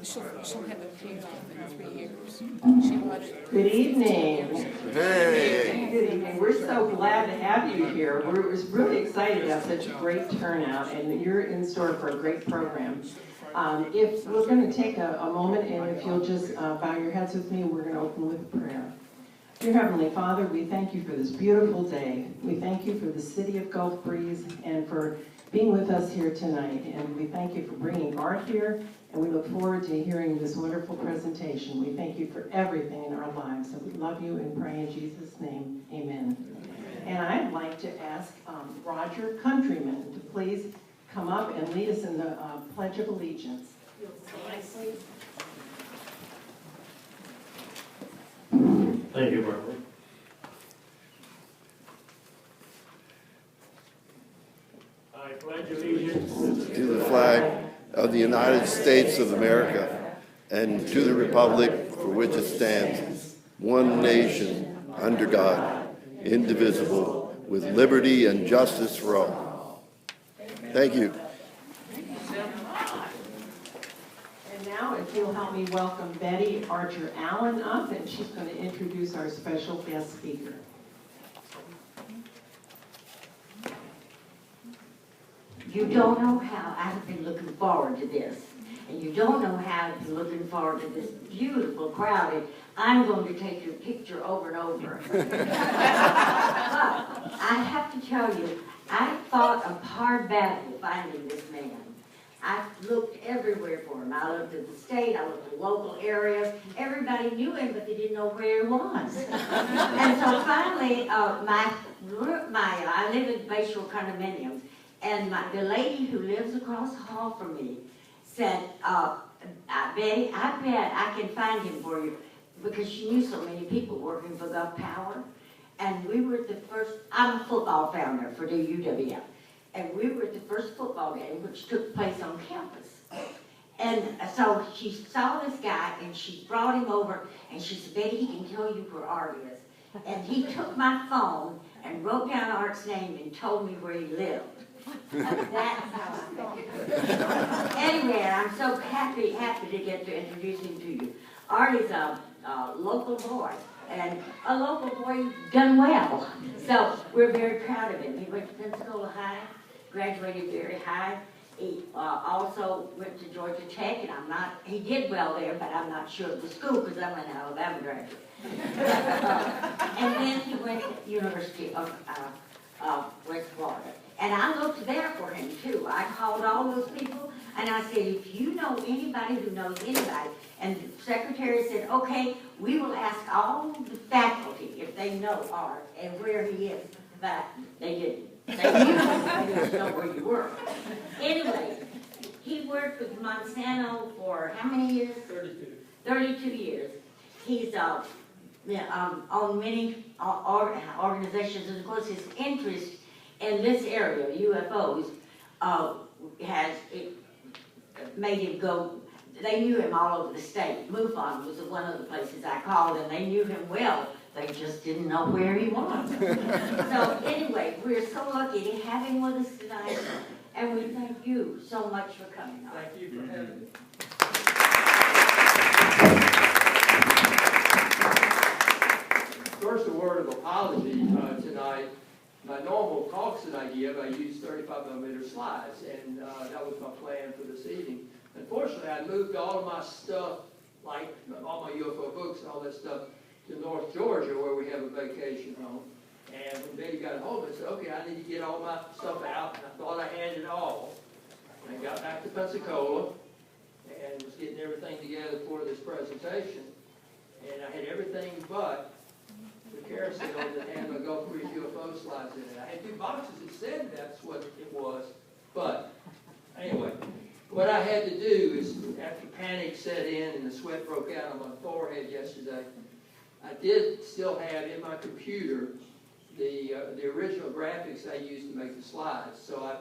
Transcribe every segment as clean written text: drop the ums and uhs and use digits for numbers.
She'll have a kid in 3 years. Good evening. Hey. Good evening. We're so glad to have you here. We're really excited to have such a great turnout, and you're in store for a great program. If we're going to take a moment, and if you'll just bow your heads with me, we're going to open with prayer. Dear Heavenly Father, we thank you for this beautiful day. We thank you for the city of Gulf Breeze and for being with us here tonight. And we thank you for bringing Art here, and we look forward to hearing this wonderful presentation. We thank you for everything in our lives, and we love you and pray in Jesus' name. Amen. And I'd like to ask Roger Countryman to please come up and lead us in the Pledge of Allegiance. Thank you, Barbara. I pledge allegiance To the flag of the United States of America and to the republic for which it stands, one nation, under God, indivisible, with liberty and justice for all. Thank you. And now, if you'll help me welcome Betty Archer Allen up, and she's going to introduce our special guest speaker. You don't know how I have been looking forward to this. And you don't know how I've been looking forward to this beautiful crowd. And I'm going to take your picture over and over. But I have to tell you, I fought a hard battle finding this man. I looked everywhere for him. I looked at the state, I looked at local areas. Everybody knew him, but they didn't know where he was. And so finally, I live in Bayshore condominiums, and the lady who lives across the hall from me said, Betty, I bet I can find him for you, because she knew so many people working for Gulf Power. And we were at the first, I'm a football founder for the UWF. And we were at the first football game, which took place on campus. And so she saw this guy, and she brought him over, and she said, Betty, he can tell you where Art is. And he took my phone and wrote down Art's name and told me where he lived. That's how I met him. Anyway, I'm so happy to get to introduce him to you. Art is a local boy, and a local boy done well. So we're very proud of him. He went to Pensacola High, graduated very high. He also went to Georgia Tech, and he did well there, but I'm not sure of the school because I'm an Alabama graduate. And then he went to University of West Florida. And I looked there for him too. I called all those people, and I said, if you know anybody who knows anybody, and the secretary said, okay, we will ask all the faculty if they know Art and where he is. But they didn't. They knew, they didn't know where you were. Anyway, he worked with Monsanto for how many years? 32. 32 years. He's on many organizations, and of course his interest in this area, UFOs, made him go. They knew him all over the state. MUFON was one of the places I called, and they knew him well. They just didn't know where he was. So anyway, we're so lucky to have him with us tonight, and we thank you so much for coming on. Thank you for having me. First, a word of apology tonight. My normal talks that I give, I use 35mm slides, and that was my plan for this evening. Unfortunately, I moved all of my stuff, like all my UFO books and all that stuff, to North Georgia, where we have a vacation home. And when Betty got a hold of it, I said, okay, I need to get all my stuff out, and I thought I had it all. And I got back to Pensacola, and was getting everything together for this presentation, and I had everything but the carousel that had my Gulf Breeze UFO slides in it. I had 2 boxes that said that's what it was, but anyway, what I had to do is, after panic set in and the sweat broke out on my forehead yesterday, I did still have in my computer the original graphics I used to make the slides. So I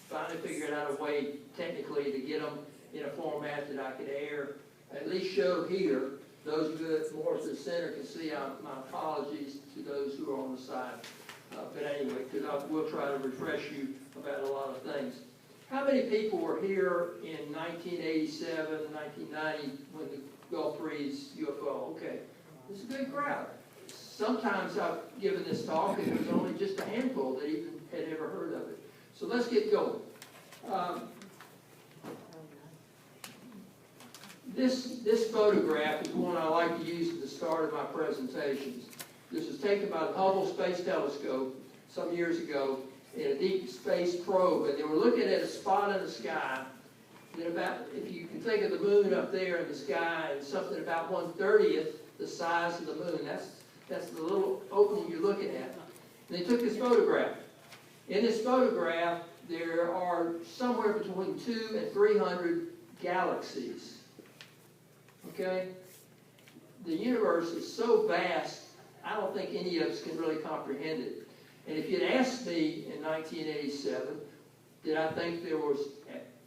finally figured out a way technically to get them in a format that I could air, at least show here. Those who are more to the center can see my apologies to those who are on the side. But anyway, because we'll try to refresh you about a lot of things. How many people were here in 1987, 1990 when the Gulf Breeze UFO? Okay, it's a good crowd. Sometimes I've given this talk and there's only just a handful that even had ever heard of it. So let's get going. This photograph is one I like to use at the start of my presentations. This was taken by the Hubble Space Telescope some years ago in a deep space probe, and they were looking at a spot in the sky that about, if you can think of the moon up there in the sky, and something about 1/30th the size of the moon. That's the little opening you're looking at. And they took this photograph. In this photograph, there are somewhere between 200 and 300 galaxies. Okay? The universe is so vast, I don't think any of us can really comprehend it. And if you'd asked me in 1987, did I think there was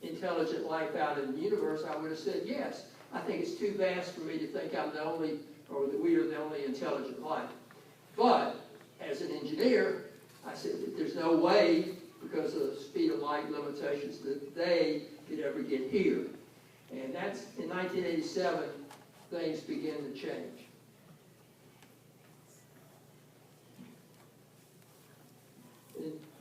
intelligent life out in the universe, I would have said yes. I think it's too vast for me to think I'm the only, or that we are the only intelligent life. But, as an engineer, I said that there's no way, because of the speed of light limitations, that they could ever get here. And that's, in 1987, things began to change.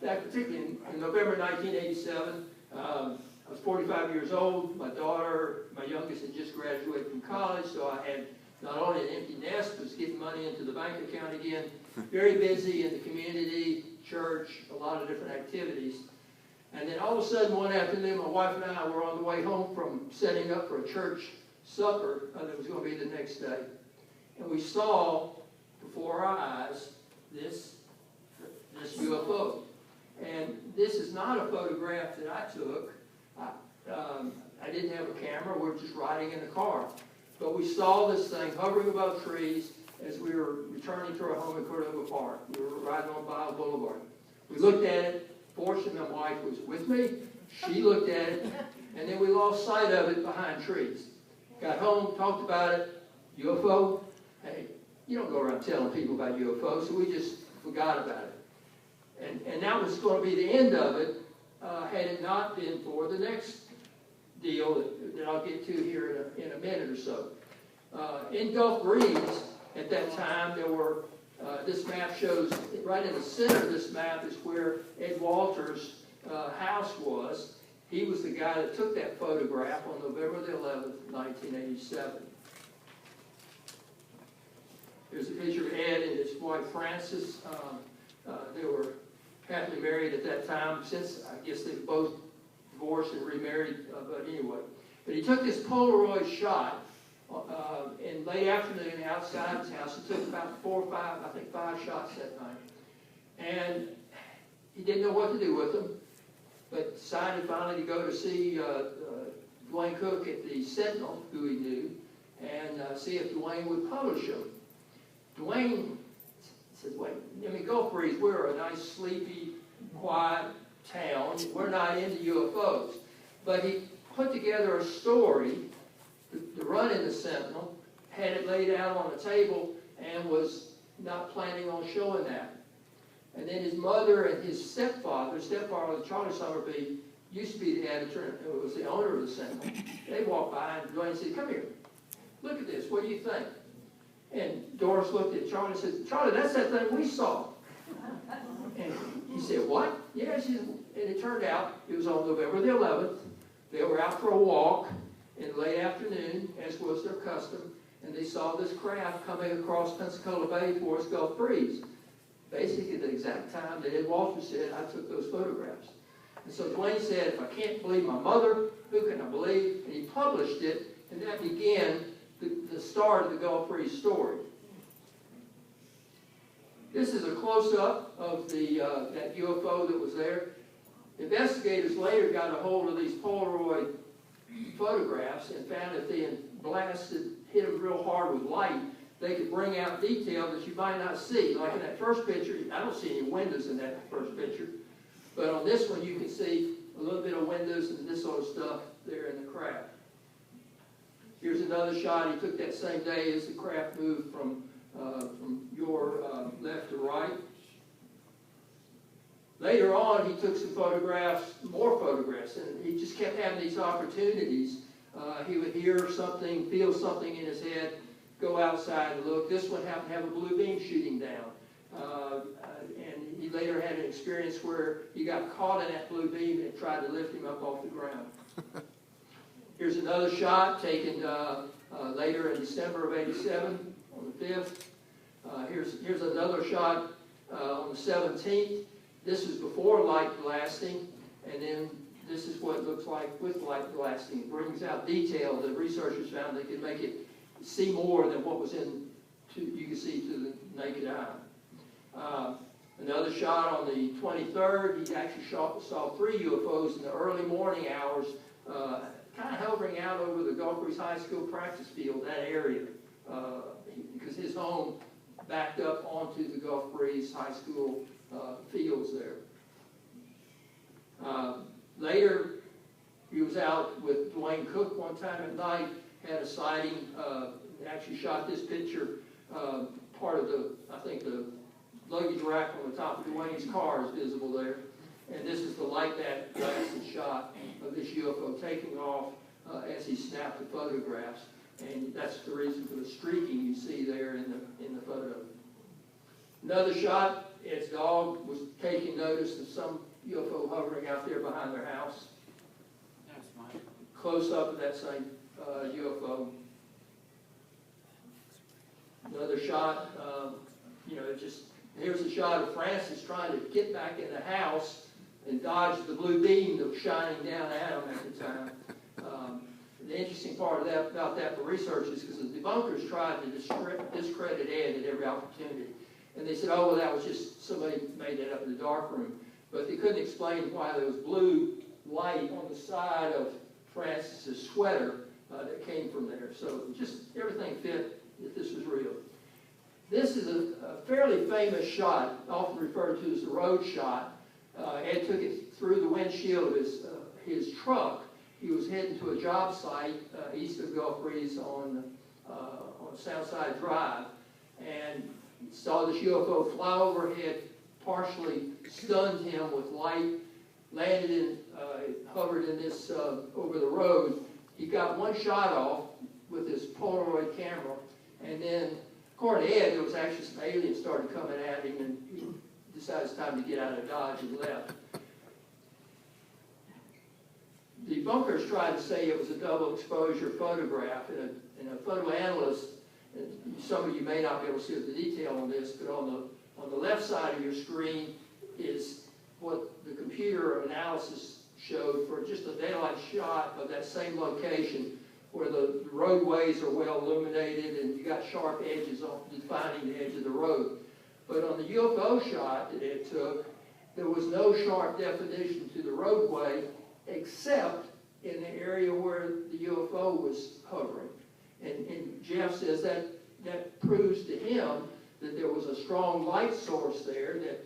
Particularly in November 1987, I was 45 years old. My daughter, my youngest, had just graduated from college, so I had not only an empty nest, but was getting money into the bank account again. Very busy in the community, church, a lot of different activities. And then all of a sudden, one afternoon, my wife and I were on the way home from setting up for a church supper that was going to be the next day. And we saw, before our eyes, this UFO. And this is not a photograph that I took. I didn't have a camera. We were just riding in the car. But we saw this thing hovering above trees as we were returning to our home in Cordova Park. We were riding on Bio Boulevard. We looked at it. Fortunately, my wife was with me. She looked at it. And then we lost sight of it behind trees. Got home, talked about it. UFO? Hey, you don't go around telling people about UFOs, so we just forgot about it. And that was going to be the end of it, had it not been for the next deal that I'll get to here in a minute or so. In Gulf Breeze, at that time, there were, this map shows, right in the center of this map is where Ed Walters' house was. He was the guy that took that photograph on November the 11th, 1987. Here's a picture of Ed and his wife Frances. They were happily married at that time. Since, I guess they've both divorced and remarried, but anyway. But he took this Polaroid shot in late afternoon outside his house. It took about 4 or 5, I think 5 shots that night. And he didn't know what to do with them, but decided finally to go to see Dwayne Cook at the Sentinel, who he knew, and see if Dwayne would publish them. Dwayne said, wait, Gulf Breeze, we're a nice, sleepy, quiet town. We're not into UFOs. But he put together a story to run in the Sentinel, had it laid out on the table, and was not planning on showing that. And then his mother and his stepfather Charlie Summerby, used to be the editor, and was the owner of the Sentinel. They walked by, and Dwayne said, come here, look at this, what do you think? And Doris looked at Charlie and said, Charlie, that's that thing we saw. And he said, what? Yeah, she said, and it turned out it was on November the 11th. They were out for a walk in the late afternoon, as was their custom, and they saw this craft coming across Pensacola Bay towards Gulf Breeze. Basically, the exact time that Ed Walters said, I took those photographs. And so Dwayne said, if I can't believe my mother, who can I believe? And he published it, and that began the start of the Gulf Breeze story. This is a close-up of that UFO that was there. Investigators later got a hold of these Polaroid photographs and found if they had hit them real hard with light, they could bring out detail that you might not see. Like in that first picture, I don't see any windows in that first picture, but on this one you can see a little bit of windows and this sort of stuff there in the craft. Here's another shot he took that same day as the craft moved from your left to right. Later on, he took some photographs, more photographs, and he just kept having these opportunities. He would hear something, feel something in his head, go outside and look. This one happened to have a blue beam shooting down. And he later had an experience where he got caught in that blue beam and it tried to lift him up off the ground. Here's another shot taken later in December of '87 on the 5th. Here's another shot on the 17th. This is before light blasting, and then this is what it looks like with light blasting. It brings out detail. The researchers found they could make it see more than what was you can see to the naked eye. Another shot on the 23rd, he actually saw 3 UFOs in the early morning hours, kind of hovering out over the Gulf Breeze High School practice field, that area, because his home backed up onto the Gulf Breeze High School fields there. Later, he was out with Dwayne Cook one time at night, had a sighting, actually shot this picture, part of I think the luggage rack on the top of Dwayne's car is visible there. And this is the light that blasted shot of this UFO taking off as he snapped the photographs. And that's the reason for the streaking you see there in the photo. Another shot, Ed's dog was taking notice of some UFO hovering out there behind their house. That's mine. Close up of that same UFO. Another shot, here's a shot of Francis trying to get back in the house and dodge the blue beam that was shining down at him at the time. The interesting part about that for researchers is because the debunkers tried to discredit Ed at every opportunity. And they said, oh, well, that was just somebody made that up in the darkroom. But they couldn't explain why there was blue light on the side of Francis's sweater that came from there. So just everything fit that this was real. This is a fairly famous shot, often referred to as the road shot. Ed took it through the windshield of his truck. He was heading to a job site east of Gulf Breeze on Southside Drive, and saw this UFO fly overhead, partially stunned him with light, landed in, hovered in this over the road. He got one shot off with his Polaroid camera, and then, according to Ed, there was actually some aliens started coming at him, and he decided it's time to get out of Dodge and left. The bunkers tried to say it was a double exposure photograph, and a photo analyst, and some of you may not be able to see the detail on this, but on the left side of your screen is what the computer analysis showed for just a daylight shot of that same location where the roadways are well illuminated and you got sharp edges on defining the edge of the road. But on the UFO shot that it took, there was no sharp definition to the roadway except in the area where the UFO was hovering. And Jeff says that proves to him that there was a strong light source there that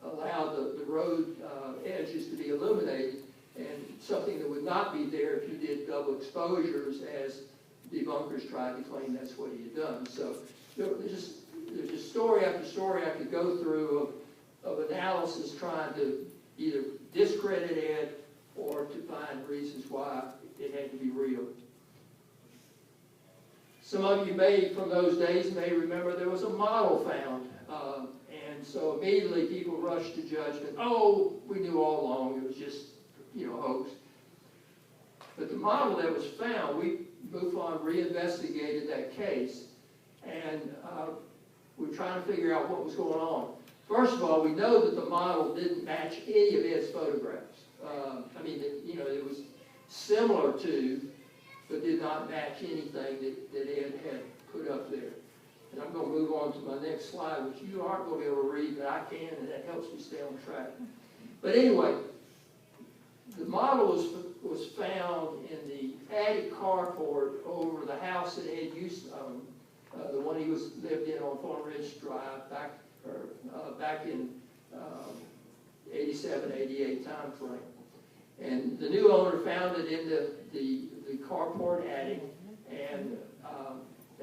allowed the road edges to be illuminated, and something that would not be there if you did double exposures, as debunkers tried to claim that's what he had done. So there's just story after story I could go through of analysis trying to either discredit Ed or to find reasons why it had to be real. Some of you may, from those days, may remember there was a model found. And so immediately people rushed to judgment. Oh, we knew all along it was just, hoax. But the model that was found, MUFON reinvestigated that case. And we're trying to figure out what was going on. First of all, we know that the model didn't match any of Ed's photographs. It was similar to, but did not match anything that Ed had put up there. And I'm going to move on to my next slide, which you aren't going to be able to read, but I can, and that helps me stay on track. But anyway, the model was found in the attic carport over the house that Ed used to own, the one he lived in on Thorn Ridge Drive back in 87, 88 time frame. And the new owner found it in the carport attic, and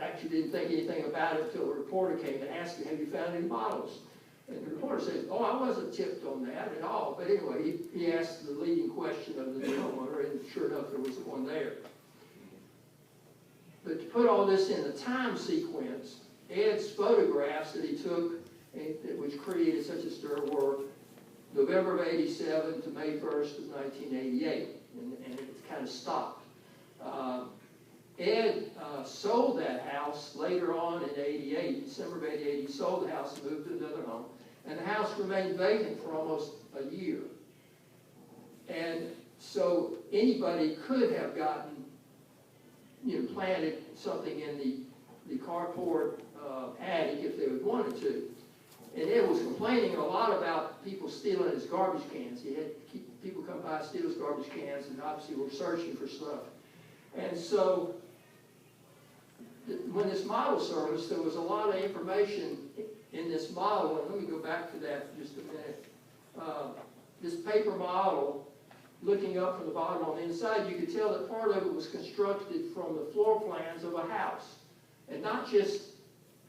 actually didn't think anything about it until a reporter came and asked him, have you found any models? And the reporter said, oh, I wasn't tipped on that at all. But anyway, he asked the leading question of the homeowner, and sure enough, there was one there. But to put all this in the time sequence, Ed's photographs that he took, which created such a stir, were November of '87 to May 1st of 1988, and it kind of stopped. Ed sold that house later on in '88, December of '88. He sold the house and moved to another home, and the house remained vacant for almost a year. And so anybody could have gotten, planted something in the carport attic if they would wanted to. And Ed was complaining a lot about people stealing his garbage cans. He had people come by, steal his garbage cans, and obviously were searching for stuff. And so when this model surfaced, there was a lot of information in this model, and let me go back to that just a minute. This paper model, looking up from the bottom on the inside, you could tell that part of it was constructed from the floor plans of a house, and not just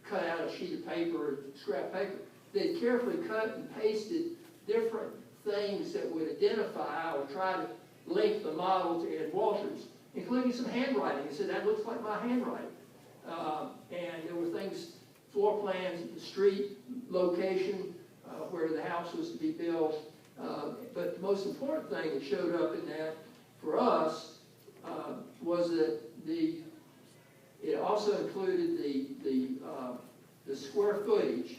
cut out a sheet of paper or scrap paper. They carefully cut and pasted different things that would identify or try to link the model to Ed Walters, including some handwriting. He said, that looks like my handwriting. And there were things, floor plans, the street location, where the house was to be built. But the most important thing that showed up in that for us was that it also included the square footage.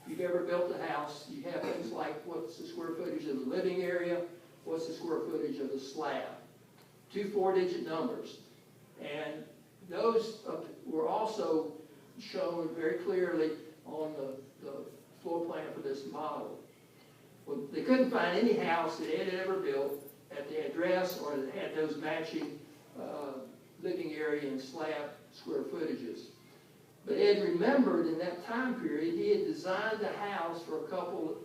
If you've ever built a house, you have things like what's the square footage of the living area, what's the square footage of the slab. 2 4-digit numbers. And those were also shown very clearly on the floor plan for this model. Well, they couldn't find any house that Ed had ever built at the address or that had those matching living area and slab square footages. But Ed remembered in that time period, he had designed a house for a couple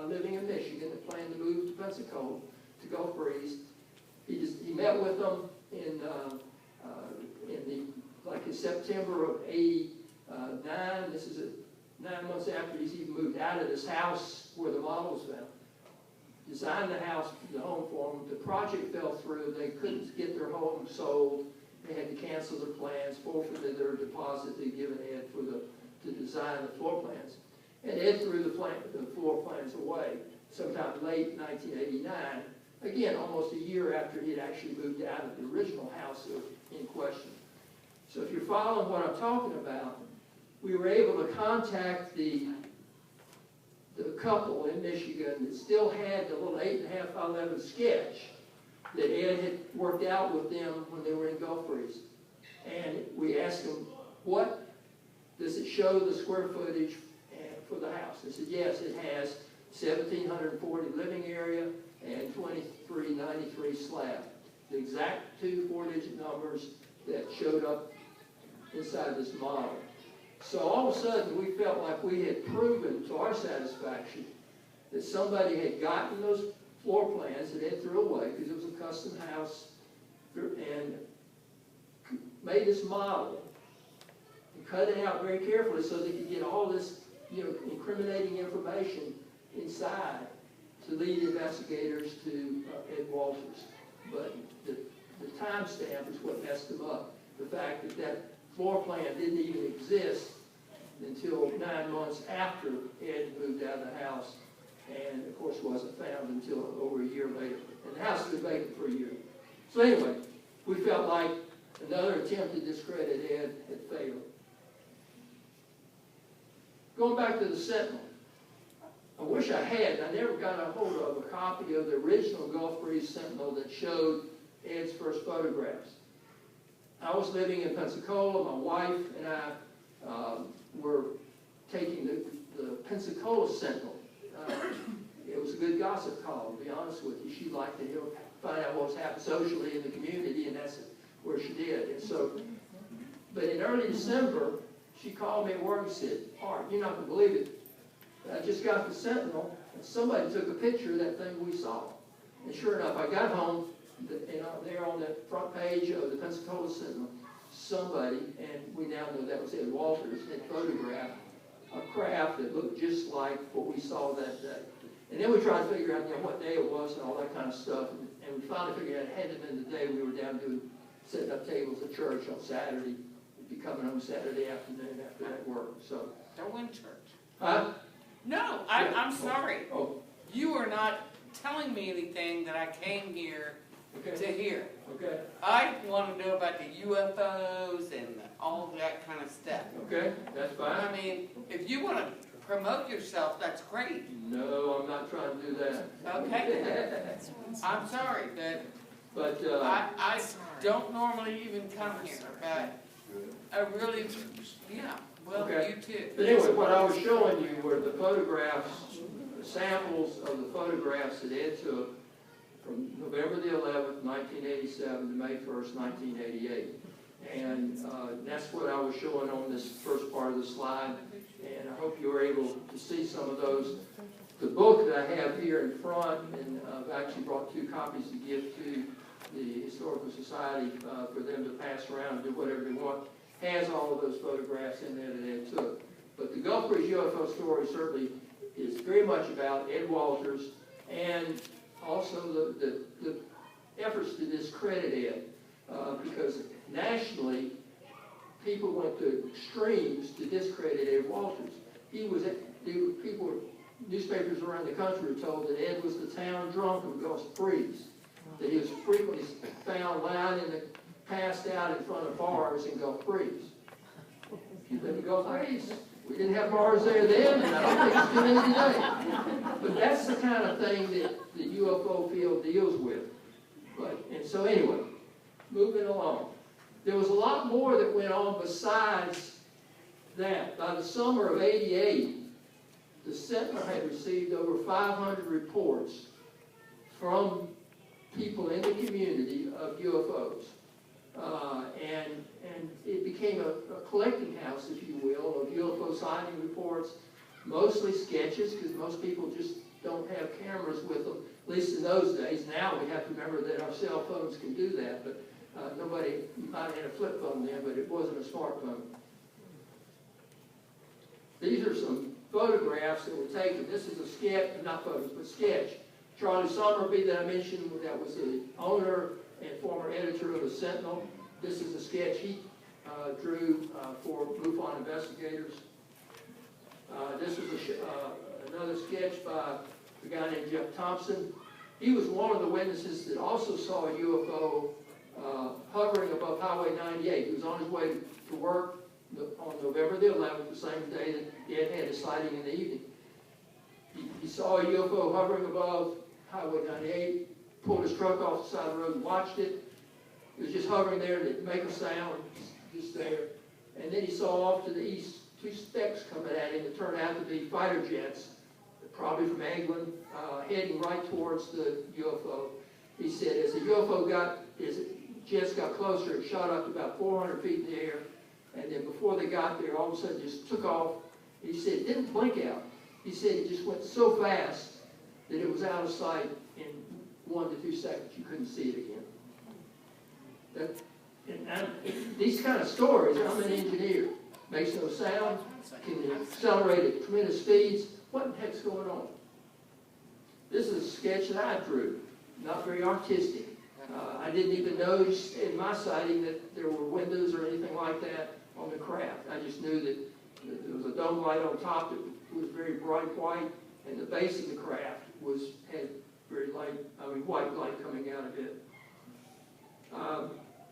living in Michigan that planned to move to Pensacola, to Gulf Breeze. He met with them in September of '89. This is 9 months after he's even moved out of this house where the model was found. Designed the house, the home for them. The project fell through. They couldn't get their home sold. They had to cancel their plans, forfeited their deposit they'd given Ed to design the floor plans. And Ed threw the floor plans away sometime late 1989. Again, almost a year after he had actually moved out of the original house in question. So if you're following what I'm talking about, we were able to contact the couple in Michigan that still had the little 8.5 by 11 sketch that Ed had worked out with them when they were in Gulf Breeze. And we asked them, what does it show the square footage for the house? They said, yes, it has 1,740 living area and 2393 slab. The exact 2 4-digit numbers that showed up inside this model. So all of a sudden we felt like we had proven to our satisfaction that somebody had gotten those floor plans that Ed threw away because it was a custom house and made this model and cut it out very carefully so they could get all this incriminating information inside to lead investigators to Ed Walters. But the timestamp is what messed them up. The fact that floor plan didn't even exist until 9 months after Ed moved out of the house, and of course wasn't found until over a year later. And the house was vacant for a year. So anyway, we felt like another attempt to discredit Ed had failed. Going back to the Sentinel, I wish I had. I never got a hold of a copy of the original Gulf Breeze Sentinel that showed Ed's first photographs. I was living in Pensacola. My wife and I were taking the Pensacola Sentinel. It was a good gossip column, to be honest with you. She liked to find out what was happening socially in the community, and that's where she did. And so, but in early December, she called me at work and said, Art, you're not going to believe it. I just got the Sentinel, and somebody took a picture of that thing we saw. And sure enough, I got home, there on the front page of the Pensacola Sentinel, somebody, and we now know that was Ed Walters, had photographed a craft that looked just like what we saw that day. And then we tried to figure out, you know, what day it was and all that kind of stuff. And we finally figured out it had to have been the day we were down setting up tables at church on Saturday. We'd be coming home Saturday afternoon after that work. So. Don't win church. Huh? No, Yeah. I'm sorry. Oh, You are not telling me anything that I came here okay. to hear. Okay. I want to know about the UFOs and all that kind of stuff. Okay. That's fine. I mean, if you want to promote yourself, that's great. No, I'm not trying to do that. Okay. I'm sorry, but But, I don't normally even come here, but I really, yeah, well, Okay. you too. but anyway, what I was showing you were the photographs, samples of the photographs that Ed took from November the 11th, 1987 to May 1st, 1988. And that's what I was showing on this first part of the slide. And I hope you were able to see some of those. The book that I have here in front, and I've actually brought 2 copies to give to the Historical Society for them to pass around and do whatever they want, has all of those photographs in there that Ed took. But the Gulf Breeze UFO story certainly is very much about Ed Walters and also the efforts to discredit Ed, because nationally, people went to extremes to discredit Ed Walters. Newspapers around the country were told that Ed was the town drunk of Gulf Breeze, that he was frequently found lying passed out in front of bars in Gulf Breeze. If you've been to Gulf Breeze, we didn't have bars there then, and I don't think it's too many today. But that's the kind of thing that the UFO field deals with. And so anyway, moving along. There was a lot more that went on besides that. By the summer of '88, the Sentinel had received over 500 reports from people in the community of UFOs. And it became a collecting house, if you will, of UFO sighting reports, mostly sketches, because most people just don't have cameras with them, at least in those days. Now we have to remember that our cell phones can do that, but you might have had a flip phone then, but it wasn't a smartphone. These are some photographs that were taken. This is a sketch, not photos, but sketch. Charlie Somerby that I mentioned, that was the owner and former editor of the Sentinel. This is a sketch he drew for MUFON investigators. This is another sketch by a guy named Jeff Thompson. He was one of the witnesses that also saw a UFO hovering above Highway 98. He was on his way to work on November the 11th, the same day that Ed had a sighting in the evening. He saw a UFO hovering above Highway 98, pulled his truck off the side of the road and watched it. It was just hovering there and it didn't make a sound, just there. And then he saw off to the east 2 specks coming at him that turned out to be fighter jets, probably from England, heading right towards the UFO. He said as the jets got closer, it shot up to about 400 feet in the air. And then before they got there, all of a sudden just took off. He said it didn't blink out. He said it just went so fast that it was out of sight in 1 to 2 seconds. You couldn't see it again. These kind of stories, I'm an engineer. Makes no sound, can accelerate at tremendous speeds. What in the heck's going on? This is a sketch that I drew, not very artistic. I didn't even notice in my sighting that there were windows or anything like that on the craft. I just knew that there was a dome light on top that was very bright white, and the base of the craft had very white light coming out of it.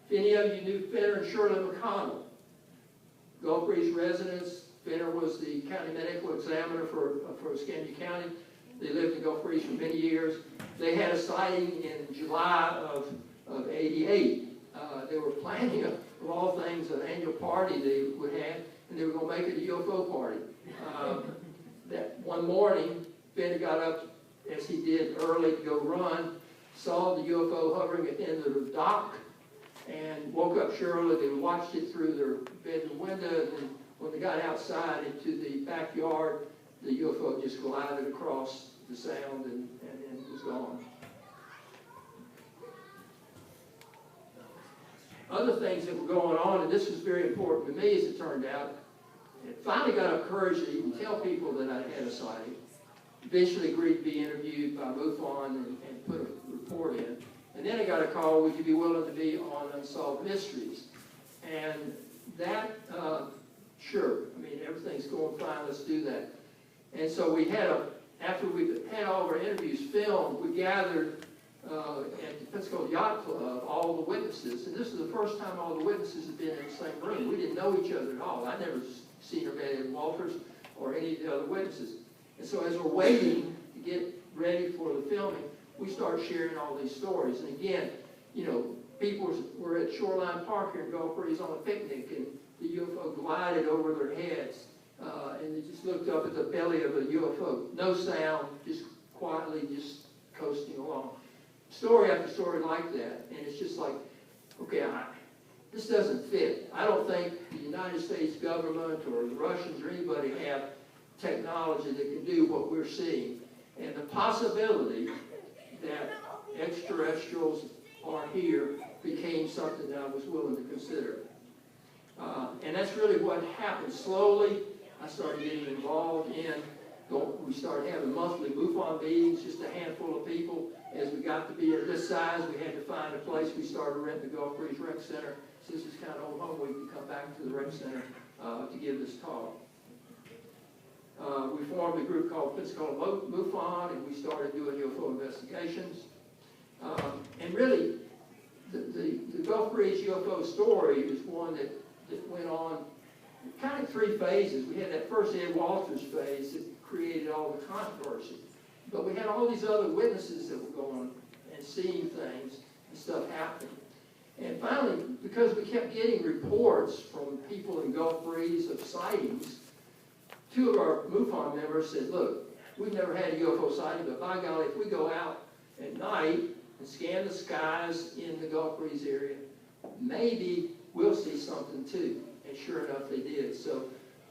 If any of you knew Fenner and Shirley McConnell, Gulf Breeze residents, Fenner was the county medical examiner for Escambia County. They lived in Gulf Breeze for many years. They had a sighting in July of '88. They were planning, of all things, an annual party they would have, and they were going to make it a UFO party. That one morning, Fenner got up, as he did early, to go run, saw the UFO hovering at the end of the dock, and woke up Shirley. They watched it through their bedroom window, and then when they got outside into the backyard, the UFO just glided across the sound and was gone. Other things that were going on, and this was very important to me as it turned out, And finally got up courage to even tell people that I had a sighting. Eventually agreed to be interviewed by MUFON and put a report in. And then I got a call, would you be willing to be on Unsolved Mysteries? And that, sure, I mean, everything's going fine, let's do that. And so we had after we had all of our interviews filmed, we gathered at the Pensacola Yacht Club all the witnesses. And this is the first time all the witnesses had been in the same room. We didn't know each other at all. I'd never seen or met Ed Walters or any of the other witnesses. And so as we're waiting to get ready for the filming, we start sharing all these stories. And again, you know, people were at Shoreline Park here in Gulf Breeze on a picnic, and the UFO glided over their heads, and they just looked up at the belly of a UFO. No sound, just quietly just coasting along. Story after story like that, and it's just like, okay, this doesn't fit. I don't think the United States government or the Russians or anybody have technology that can do what we're seeing. And the possibility that extraterrestrials are here became something that I was willing to consider. And that's really what happened. Slowly, I started getting involved in, we started having monthly MUFON meetings, just a handful of people. As we got to be at this size, we had to find a place. We started renting the Gulf Breeze Rec Center. So this is kind of old home. We could come back to the Rec Center to give this talk. We formed a group called Pensacola MUFON, and we started doing UFO investigations. And really, the Gulf Breeze UFO story is one that went on kind of three phases. We had that first Ed Walters phase that created all the controversy. But we had all these other witnesses that were going and seeing things and stuff happening. And finally, because we kept getting reports from people in Gulf Breeze of sightings, two of our MUFON members said, look, we've never had a UFO sighting, but by golly, if we go out at night and scan the skies in the Gulf Breeze area, maybe we'll see something too. And sure enough, they did. So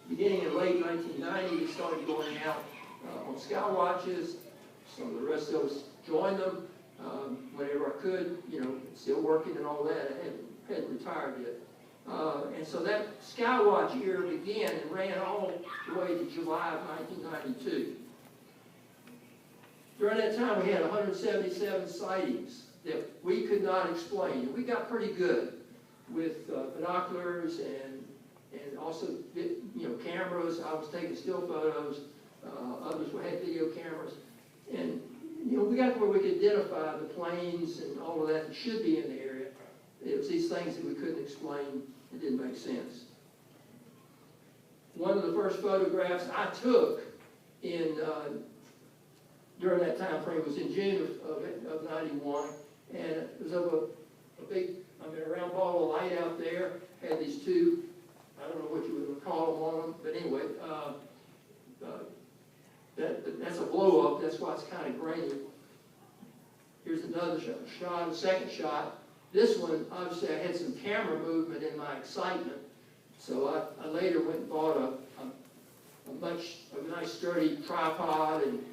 beginning in late 1990, we started going out on Skywatches. Some of the rest of us joined them whenever I could, you know, still working and all that. I hadn't retired yet. And so that Skywatch era began and ran all the way to July of 1992. During that time, we had 177 sightings that we could not explain. And we got pretty good with binoculars and also, you know, cameras. I was taking still photos. Others had video cameras. And, you know, we got to where we could identify the planes and all of that should be in the area. It was these things that we couldn't explain. It didn't make sense. One of the first photographs I took in during that time frame was in June of 91, and it was of a big, I mean, a round ball of light out there. Had these two, I don't know what you would call them on them, but anyway, that's a blow up. That's why it's kind of grainy. Here's another shot, a second shot. This one, obviously, I had some camera movement in my excitement, so I later went and bought a nice sturdy tripod and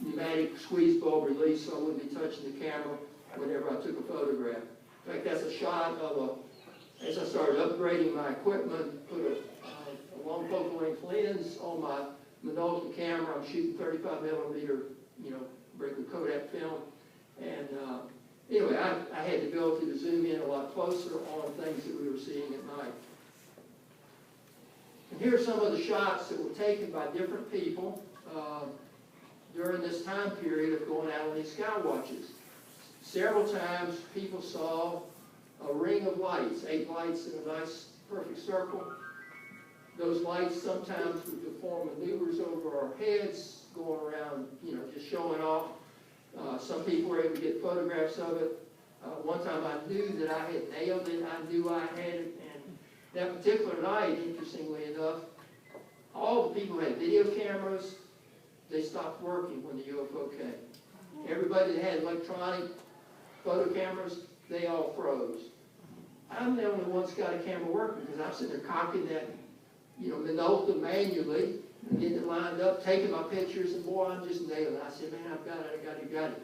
pneumatic squeeze bulb release, so I wouldn't be touching the camera whenever I took a photograph. In fact, that's a shot of as I started upgrading my equipment, put a long focal length lens on my Minolta camera. I'm shooting 35 millimeter, you know, regular Kodak film, and anyway, I had the ability to zoom in a lot closer on things that we were seeing at night. And here are some of the shots that were taken by different people during this time period of going out on these Skywatches. Several times people saw a ring of lights, 8 lights in a nice perfect circle. Those lights sometimes would perform maneuvers over our heads, going around, you know, just showing off. Some people were able to get photographs of it. One time I knew that I had nailed it. I knew I had it. And that particular night, interestingly enough, all the people who had video cameras, they stopped working when the UFO came. Everybody that had electronic photo cameras, they all froze. I'm the only one that's got a camera working because I'm sitting there cocking that, you know, Minolta manually, getting it lined up, taking my pictures, and boy, I'm just nailing it. I said, man, I've got it, I got it.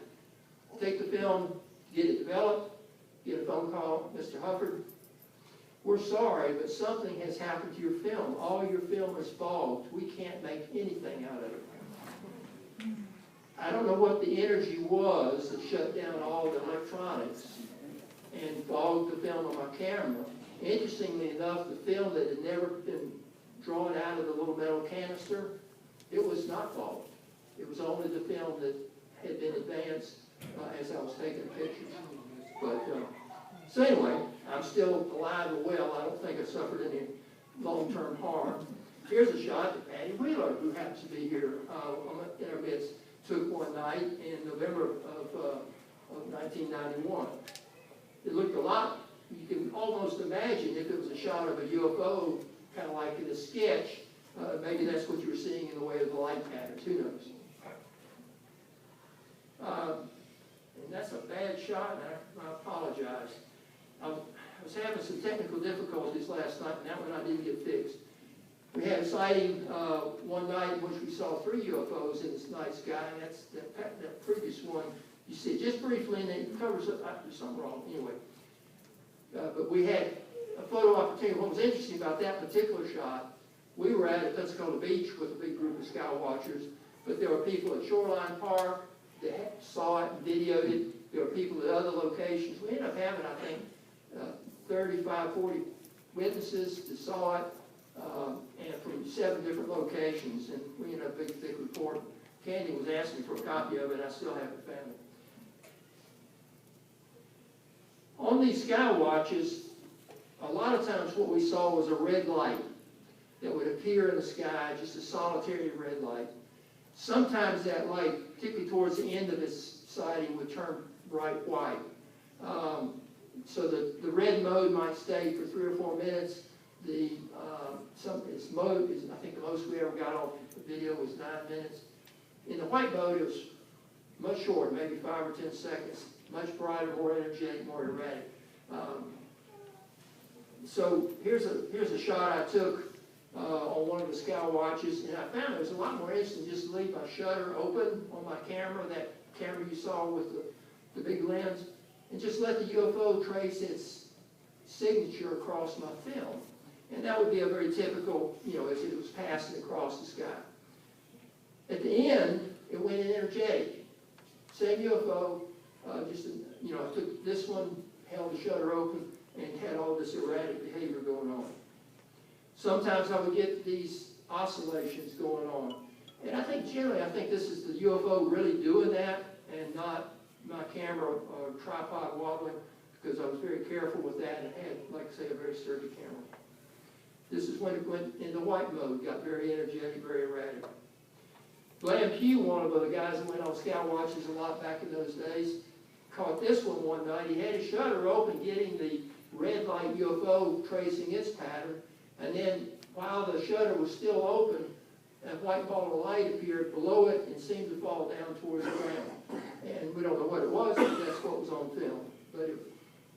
Take the film, get it developed, get a phone call, Mr. Hufford. we're sorry, but something has happened to your film. All your film is fogged. We can't make anything out of it. I don't know what the energy was that shut down all the electronics and fogged the film on my camera. Interestingly enough, the film that had never been drawn out of the little metal canister, it was not fogged. It was only the film that had been advanced as I was taking pictures. But so anyway, I'm still alive and well. I don't think I suffered any long-term harm. Here's a shot that Patty Wheeler, who happens to be here in our midst, took one night in November of 1991. It looked a lot, you can almost imagine if it was a shot of a UFO, kind of like in a sketch, maybe that's what you were seeing in the way of the light patterns, who knows. And that's a bad shot, and I apologize. I was having some technical difficulties last night, and that one I didn't get fixed. We had a sighting one night in which we saw 3 UFOs in this night sky, and that's that previous one. You see it just briefly, and then it covers up. There's something wrong anyway. But we had a photo opportunity. What was interesting about that particular shot, we were at Pensacola Beach with a big group of Skywatchers, but there were people at Shoreline Park that saw it and videoed it. There were people at other locations. We ended up having, I think, 35, 40 witnesses that saw it. And from 7 different locations, and we ended up a big thick report. Candy was asking for a copy of it, and I still haven't found it. On these Skywatches, a lot of times what we saw was a red light that would appear in the sky, just a solitary red light. Sometimes that light, particularly towards the end of this sighting, would turn bright white. So the red mode might stay for 3 or 4 minutes. Its mode is, I think the most we ever got off the video was 9 minutes. In the white mode, it was much shorter, maybe 5 or 10 seconds, much brighter, more energetic, more erratic. So here's a shot I took on one of the Skywatches, and I found it was a lot more interesting just to leave my shutter open on my camera, that camera you saw with the big lens, and just let the UFO trace its signature across my film. And that would be a very typical, as it was passing across the sky. At the end, it went in energetic. Same UFO, I took this one, held the shutter open, and had all this erratic behavior going on. Sometimes I would get these oscillations going on. And I think this is the UFO really doing that, and not my camera or tripod wobbling, because I was very careful with that, and it had, like I say, a very sturdy camera. This is when it went into white mode, got very energetic, very erratic. Glenn Pugh, one of the guys that went on Skywatches a lot back in those days, caught this one night. He had his shutter open, getting the red light UFO tracing its pattern, and then while the shutter was still open, a white ball of light appeared below it and seemed to fall down towards the ground. And we don't know what it was, but that's what was on film. But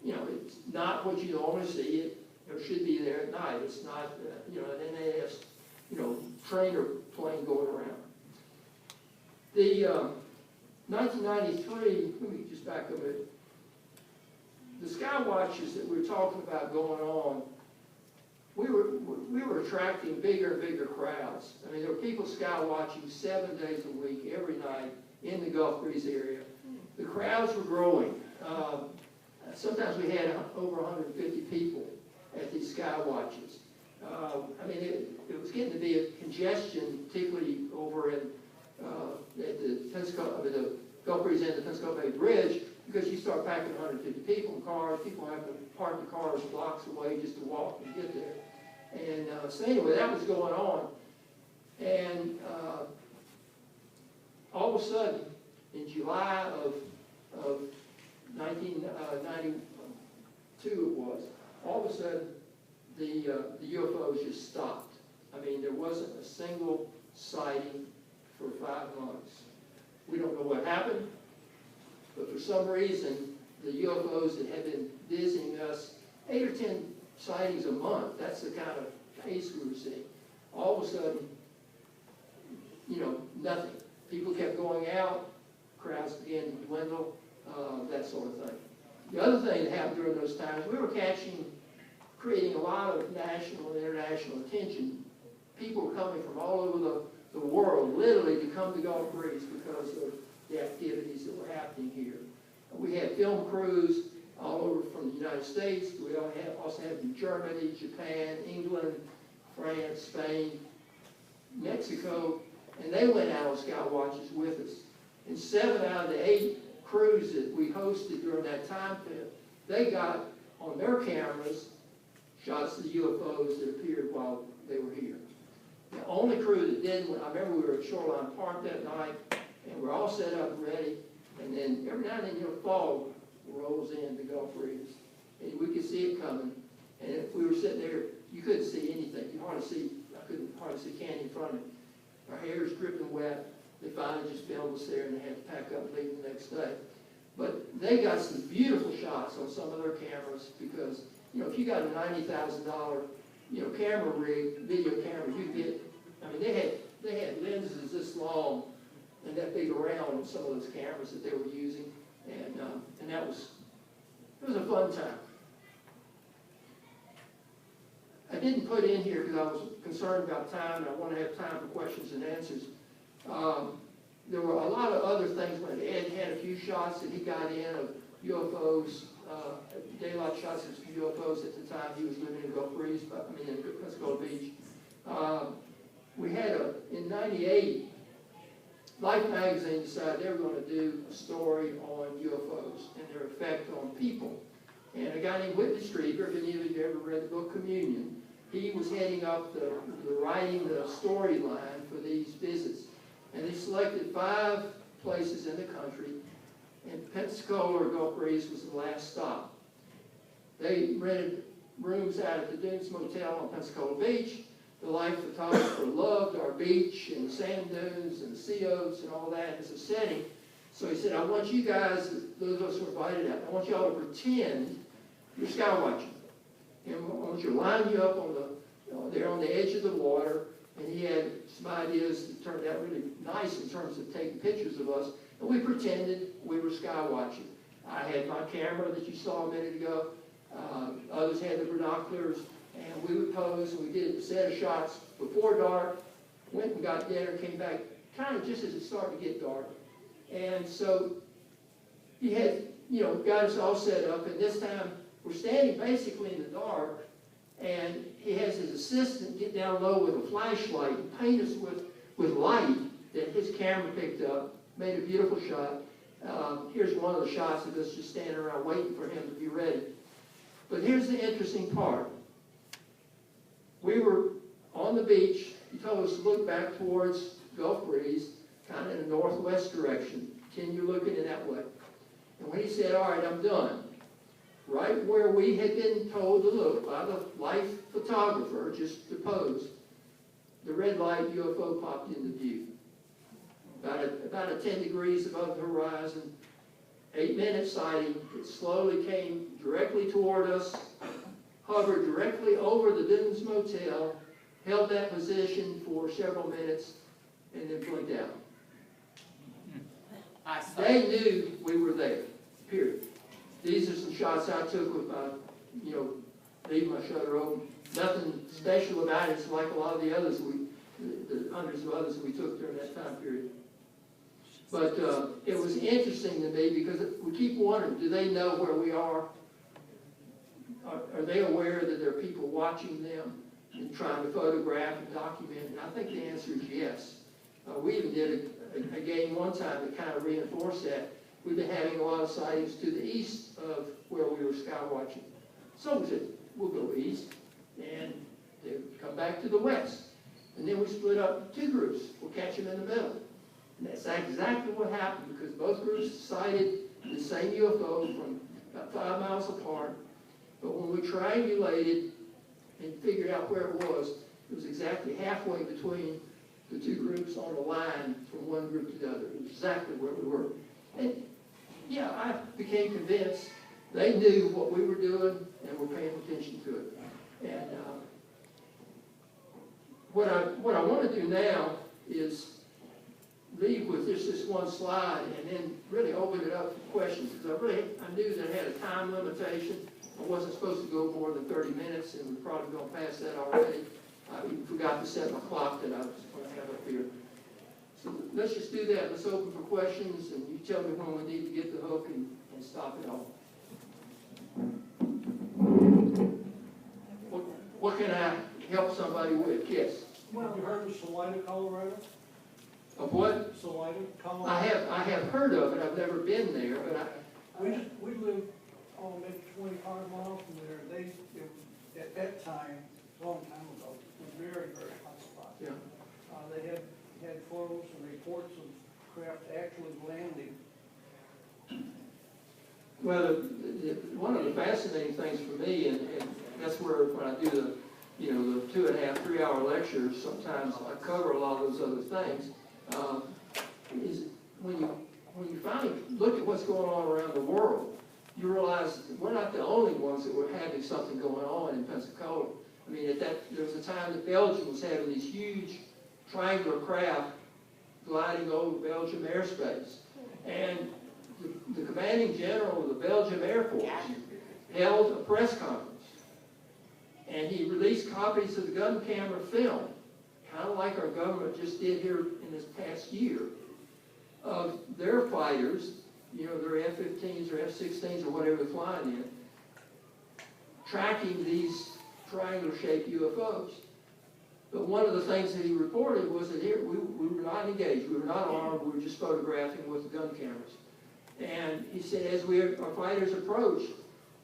it's not what you normally see. It should be there at night. It's not, an NAS, train or plane going around. The 1993, let me just back up a bit. The Skywatches that we were talking about going on, we were attracting bigger and bigger crowds. I mean, there were people skywatching 7 days a week, every night, in the Gulf Breeze area. The crowds were growing. Sometimes we had over 150 people at these Skywatches. It was getting to be a congestion, particularly over at the Pensacola, the Gulf Breeze end of the Pensacola Bay Bridge, because you start packing 150 people in cars. People have to park the cars blocks away just to walk and get there. And so anyway, that was going on. And all of a sudden, in July of 1992 it was, all of a sudden, the UFOs just stopped. I mean, there wasn't a single sighting for 5 months. We don't know what happened, but for some reason, the UFOs that had been visiting us, 8 or 10 sightings a month, that's the kind of pace we were seeing. All of a sudden, nothing. People kept going out, crowds began to dwindle, that sort of thing. The other thing that happened during those times, we were catching creating a lot of national and international attention. People were coming from all over the world, literally, to come to Gulf Breeze because of the activities that were happening here. We had film crews all over from the United States. We also had from Germany, Japan, England, France, Spain, Mexico, and they went out on Skywatches with us. And 7 out of the 8 crews that we hosted during that time period, they got on their cameras shots of the UFOs that appeared while they were here. The only crew that didn't, I remember we were at Shoreline Park that night, and we're all set up and ready, and then every now and then, fog rolls in the Gulf Breeze, and we could see it coming, and if we were sitting there, you couldn't see anything. I couldn't hardly see candy in front of me. Our hair is dripping wet. They finally just filmed us there, and they had to pack up and leave the next day. But they got some beautiful shots on some of their cameras because, if you got a $90,000, camera rig, video camera, you get, they had lenses this long and that big around on some of those cameras that they were using, and it was a fun time. I didn't put in here because I was concerned about time, and I want to have time for questions and answers. There were a lot of other things when Ed had a few shots that he got in of UFOs, daylight shots of UFOs at the time he was living in Gulf Breeze, in Pensacola Beach. We had in '98, Life magazine decided they were going to do a story on UFOs and their effect on people. And a guy named Whitney Strieber, if any of you ever read the book Communion, he was heading up the writing the storyline for these visits. And they selected 5 places in the country, and Pensacola or Gulf Breeze was the last stop. They rented rooms out at the Dunes Motel on Pensacola Beach. The life photographer loved our beach and the sand dunes and the sea oats and all that as a setting. So he said, I want you guys, those of us who were invited out, I want you all to pretend you're skywatching. And I want you to line you up on there on the edge of the water. And he had some ideas that turned out really nice in terms of taking pictures of us. And we pretended we were skywatching. I had my camera that you saw a minute ago. Others had the binoculars. And we would pose, and we did a set of shots before dark, went and got dinner, came back kind of just as it started to get dark. And so he had, got us all set up, and this time we're standing basically in the dark, and he has his assistant get down low with a flashlight and paint us with light that his camera picked up, made a beautiful shot. Here's one of the shots of us just standing around waiting for him to be ready. But here's the interesting part. We were on the beach. He told us to look back towards Gulf Breeze, kind of in a northwest direction. Continue looking in that way. And when he said, all right, I'm done, right where we had been told to look by the life photographer, just to pose, the red light UFO popped into view. About a 10 degrees above the horizon, 8-minute sighting. It slowly came directly toward us, hovered directly over the Dunes Motel, held that position for several minutes, and then blinked out. They knew we were there, period. These are some shots I took with my, leaving my shutter open. Nothing special about it. It's like a lot of the others the hundreds of others we took during that time period. But it was interesting to me because we keep wondering, do they know where we are? Are they aware that there are people watching them and trying to photograph and document? And I think the answer is yes. We even did a game one time that kind of reinforced that. We've been having a lot of sightings to the east of where we were skywatching. So we said, we'll go east, and they come back to the west. And then we split up 2 groups. We'll catch them in the middle. And that's exactly what happened, because both groups sighted the same UFO from about 5 miles apart. But when we triangulated and figured out where it was exactly halfway between the 2 groups on a line from one group to the other. It was exactly where we were. And yeah, I became convinced they knew what we were doing and were paying attention to it. And what I want to do now is leave with just this one slide and then really open it up for questions, because I knew that I had a time limitation. I wasn't supposed to go more than 30 minutes, and we've probably gone past that already. I even forgot to set my clock that I was going to have up here. So let's just do that. Let's open for questions, and you tell me when we need to get the hook and stop it all. What can I help somebody with? Yes. Have you heard of Salida, Colorado? Of what? Salida, Colorado? I have heard of it. I've never been there, but We live, maybe 25 miles from there. At that time, a long time ago, was very, very hot spot. yeah. They had photos and reports of craft actually landing. Well, one of the fascinating things for me, and that's where when I do the 2.5, 3 hour lectures, sometimes I cover a lot of those other things, is when you finally look at what's going on around the world, you realize we're not the only ones that were having something going on in Pensacola. I mean, there was a time that Belgium was having these huge triangular craft gliding over Belgium airspace. And the commanding general of the Belgium Air Force held a press conference. And he released copies of the gun camera film, kind of like our government just did here in this past year, of their fighters, their F-15s or F-16s or whatever they're flying in, tracking these triangular-shaped UFOs. But one of the things that he reported was that here we were not engaged, we were not armed, we were just photographing with the gun cameras. And he said, as our fighters approached,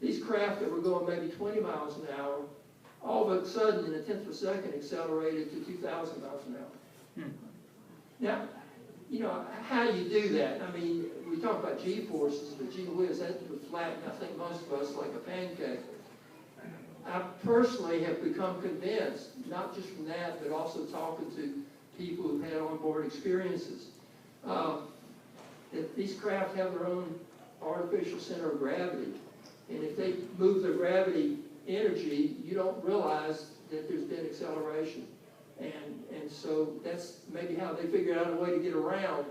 these craft that were going maybe 20 miles an hour, all of a sudden, in a tenth of a second, accelerated to 2,000 miles an hour. Now, how do you do that? I mean, we talk about G-forces, but gee whiz, that would flatten, I think, most of us like a pancake. I personally have become convinced, not just from that, but also talking to people who've had onboard experiences, that these craft have their own artificial center of gravity. And if they move their gravity energy, you don't realize that there's been acceleration. And so that's maybe how they figured out a way to get around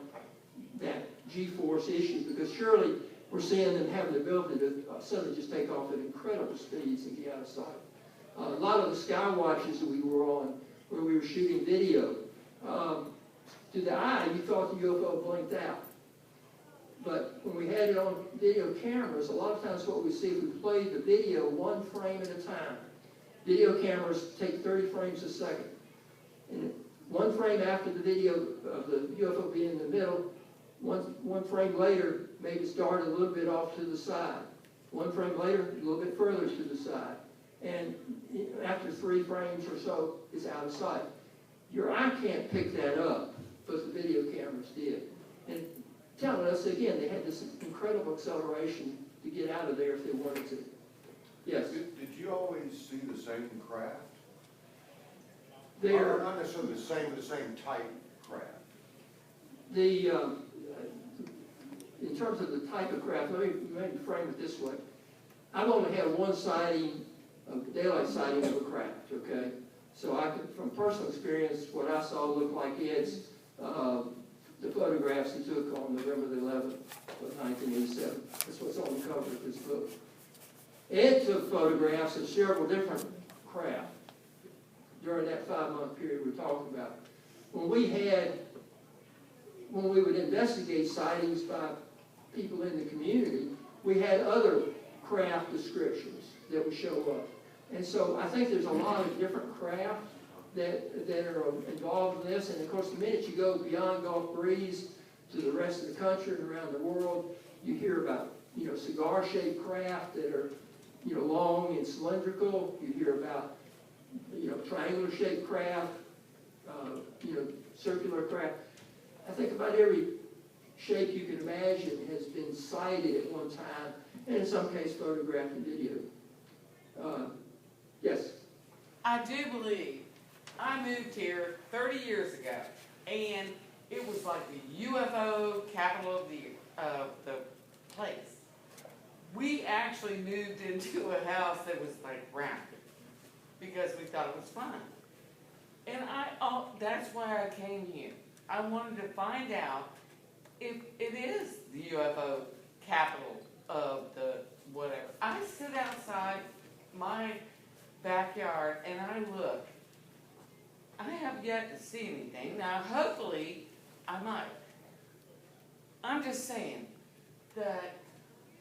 that G-force issue, because surely we're seeing them having the ability to suddenly just take off at incredible speeds and get out of sight. A lot of the Skywatches that we were on, where we were shooting video, to the eye, you thought the UFO blinked out. But when we had it on video cameras, a lot of times what we see, if we played the video one frame at a time. Video cameras take 30 frames a second. And one frame after the video of the UFO being in the middle, one frame later, maybe start a little bit off to the side. One frame later, a little bit further to the side. And after 3 frames or so, it's out of sight. Your eye can't pick that up, but the video cameras did. And telling us, again, they had this incredible acceleration to get out of there if they wanted to. Yes? Did you always see the same craft? They're, Not necessarily the same type craft. In terms of the type of craft, let me frame it this way. I've only had one sighting, a daylight sighting of a craft, okay? So I could, from personal experience, what I saw looked like Ed's, the photographs he took on November the 11th of 1987. That's what's on the cover of this book. Ed took photographs of several different craft during that 5-month period we're talking about. When we would investigate sightings by people in the community, we had other craft descriptions that would show up. And so I think there's a lot of different craft that are involved in this. And of course, the minute you go beyond Gulf Breeze to the rest of the country and around the world, you hear about, cigar-shaped craft that are, long and cylindrical. You hear about, triangular-shaped craft, circular craft. I think about every shape you can imagine has been sighted at one time, and in some case photographed and videoed. Yes? I do believe I moved here 30 years ago, and it was like the UFO capital of the place. We actually moved into a house that was like round because we thought it was fun. And that's why I came here. I wanted to find out if it is the UFO capital of the whatever. I sit outside my backyard and I look. I have yet to see anything. Now, hopefully, I might. I'm just saying that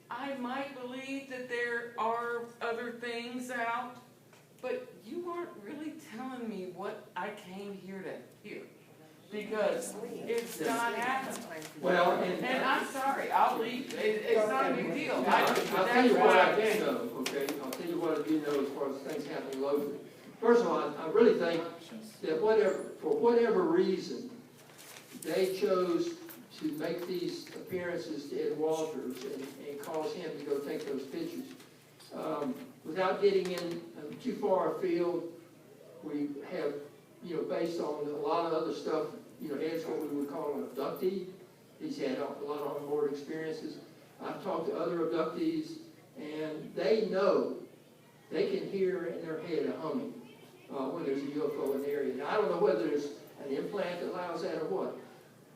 I might believe that there are other things out, but you aren't really telling me what I came here to hear. Because it's not happening. Well, And I'm sorry, I'll leave. It's not a big deal. I'll tell you what I can know, okay? I'll tell you what I do know as far as things happening locally. First of all, I really think that for whatever reason, they chose to make these appearances to Ed Walters and cause him to go take those pictures. Without getting in too far afield, we have, based on a lot of other stuff, Ed's what we would call an abductee. He's had a lot of on-board experiences. I've talked to other abductees, and they know, they can hear in their head a humming when there's a UFO in the area. Now, I don't know whether there's an implant that allows that or what,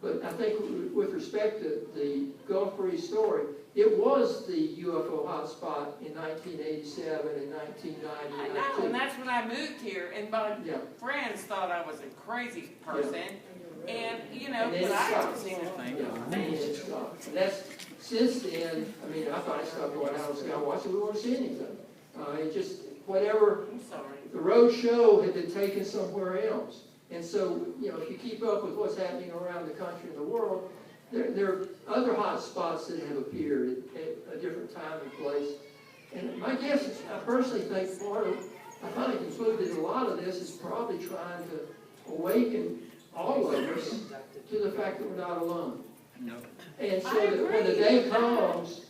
but I think with respect to the Gulf Breeze story, it was the UFO hotspot in 1987 and 1990. I know, and that's when I moved here, and my friends thought I was a crazy person, and, but I haven't seen anything. And it stopped. And that's, since then, I thought I stopped going out on Skywatches, we weren't seeing anything. It just, whatever, I'm sorry. the road show had been taken somewhere else. And so, if you keep up with what's happening around the country and the world, there are other hot spots that have appeared at a different time and place. And my guess is, I personally think I finally concluded that a lot of this is probably trying to awaken all of us to the fact that we're not alone. No. And so that when the day comes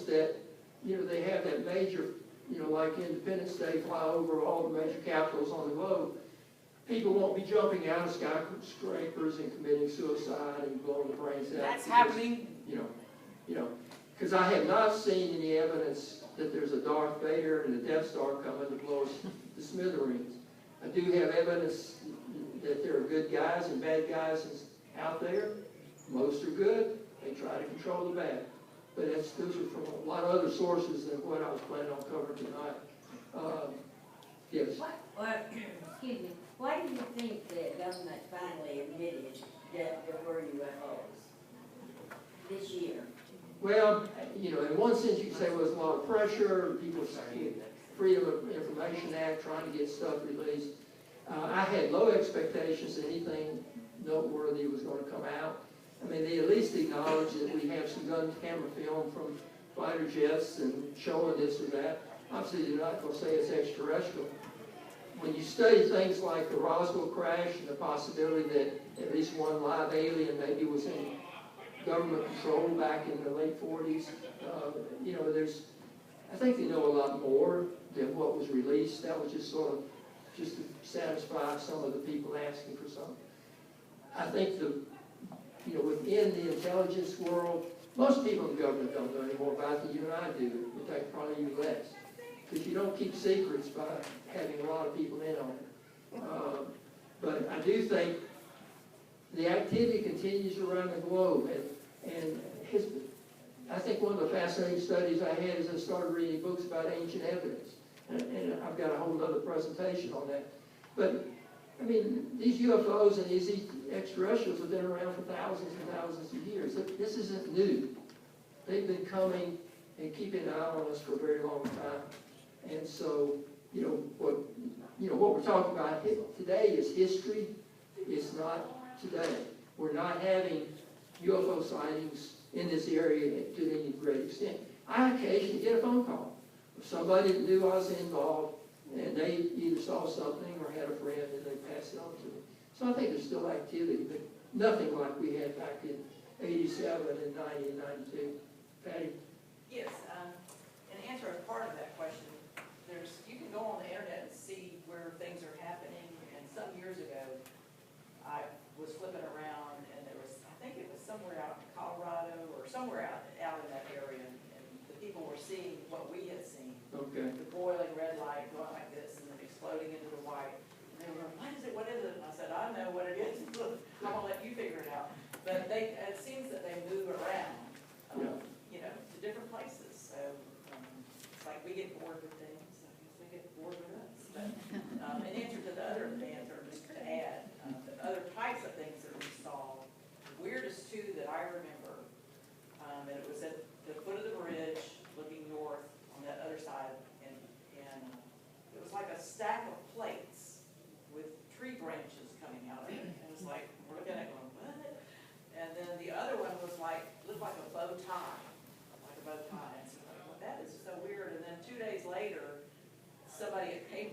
that, they have that major, like Independence Day, fly over all the major capitals on the globe, people won't be jumping out of skyscrapers and committing suicide and blowing the brains out. That's happening. Because I have not seen any evidence that there's a Darth Vader and a Death Star coming to blow us to smithereens. I do have evidence that there are good guys and bad guys out there. Most are good. They try to control the bad. But those are from a lot of other sources than what I was planning on covering tonight. Yes? Excuse me. Why do you think the government finally admitted that there were UFOs this year? Well, in one sense you could say, well, there's a lot of pressure, people's Freedom of Information Act, trying to get stuff released. I had low expectations that anything noteworthy was going to come out. They at least acknowledged that we have some gun camera film from fighter jets and showing this or that. Obviously, they're not going to say it's extraterrestrial. When you study things like the Roswell crash and the possibility that at least one live alien maybe was in government control back in the late 40s, I think they know a lot more than what was released. That was just sort of just to satisfy some of the people asking for something. I think within the intelligence world, most people in the government don't know any more about it than you and I do. In fact, probably you less. Because you don't keep secrets by having a lot of people in on it. But I do think the activity continues around the globe. And I think one of the fascinating studies I had is I started reading books about ancient evidence. And I've got a whole other presentation on that. But, these UFOs and these extraterrestrials have been around for thousands and thousands of years. This isn't new. They've been coming and keeping an eye on us for a very long time. And so, what we're talking about today is history. It's not today. We're not having UFO sightings in this area to any great extent. I occasionally get a phone call of somebody that knew I was involved, and they either saw something or had a friend and they passed it on to me. So I think there's still activity, but nothing like we had back in 87 and 90 and 92. Patty? Yes, in answer as part of that question, you can go on the internet and see where things are happening, and some years ago, I was flipping around, and there was, I think it was somewhere out in Colorado, or somewhere out in that area, and the people were seeing what we had seen. Okay. The boiling red light going like this, and then exploding into the white. And they were like, what is it? And I said, I know what it is. I'm going to let you figure it out. But it seems that they move around, to different places. So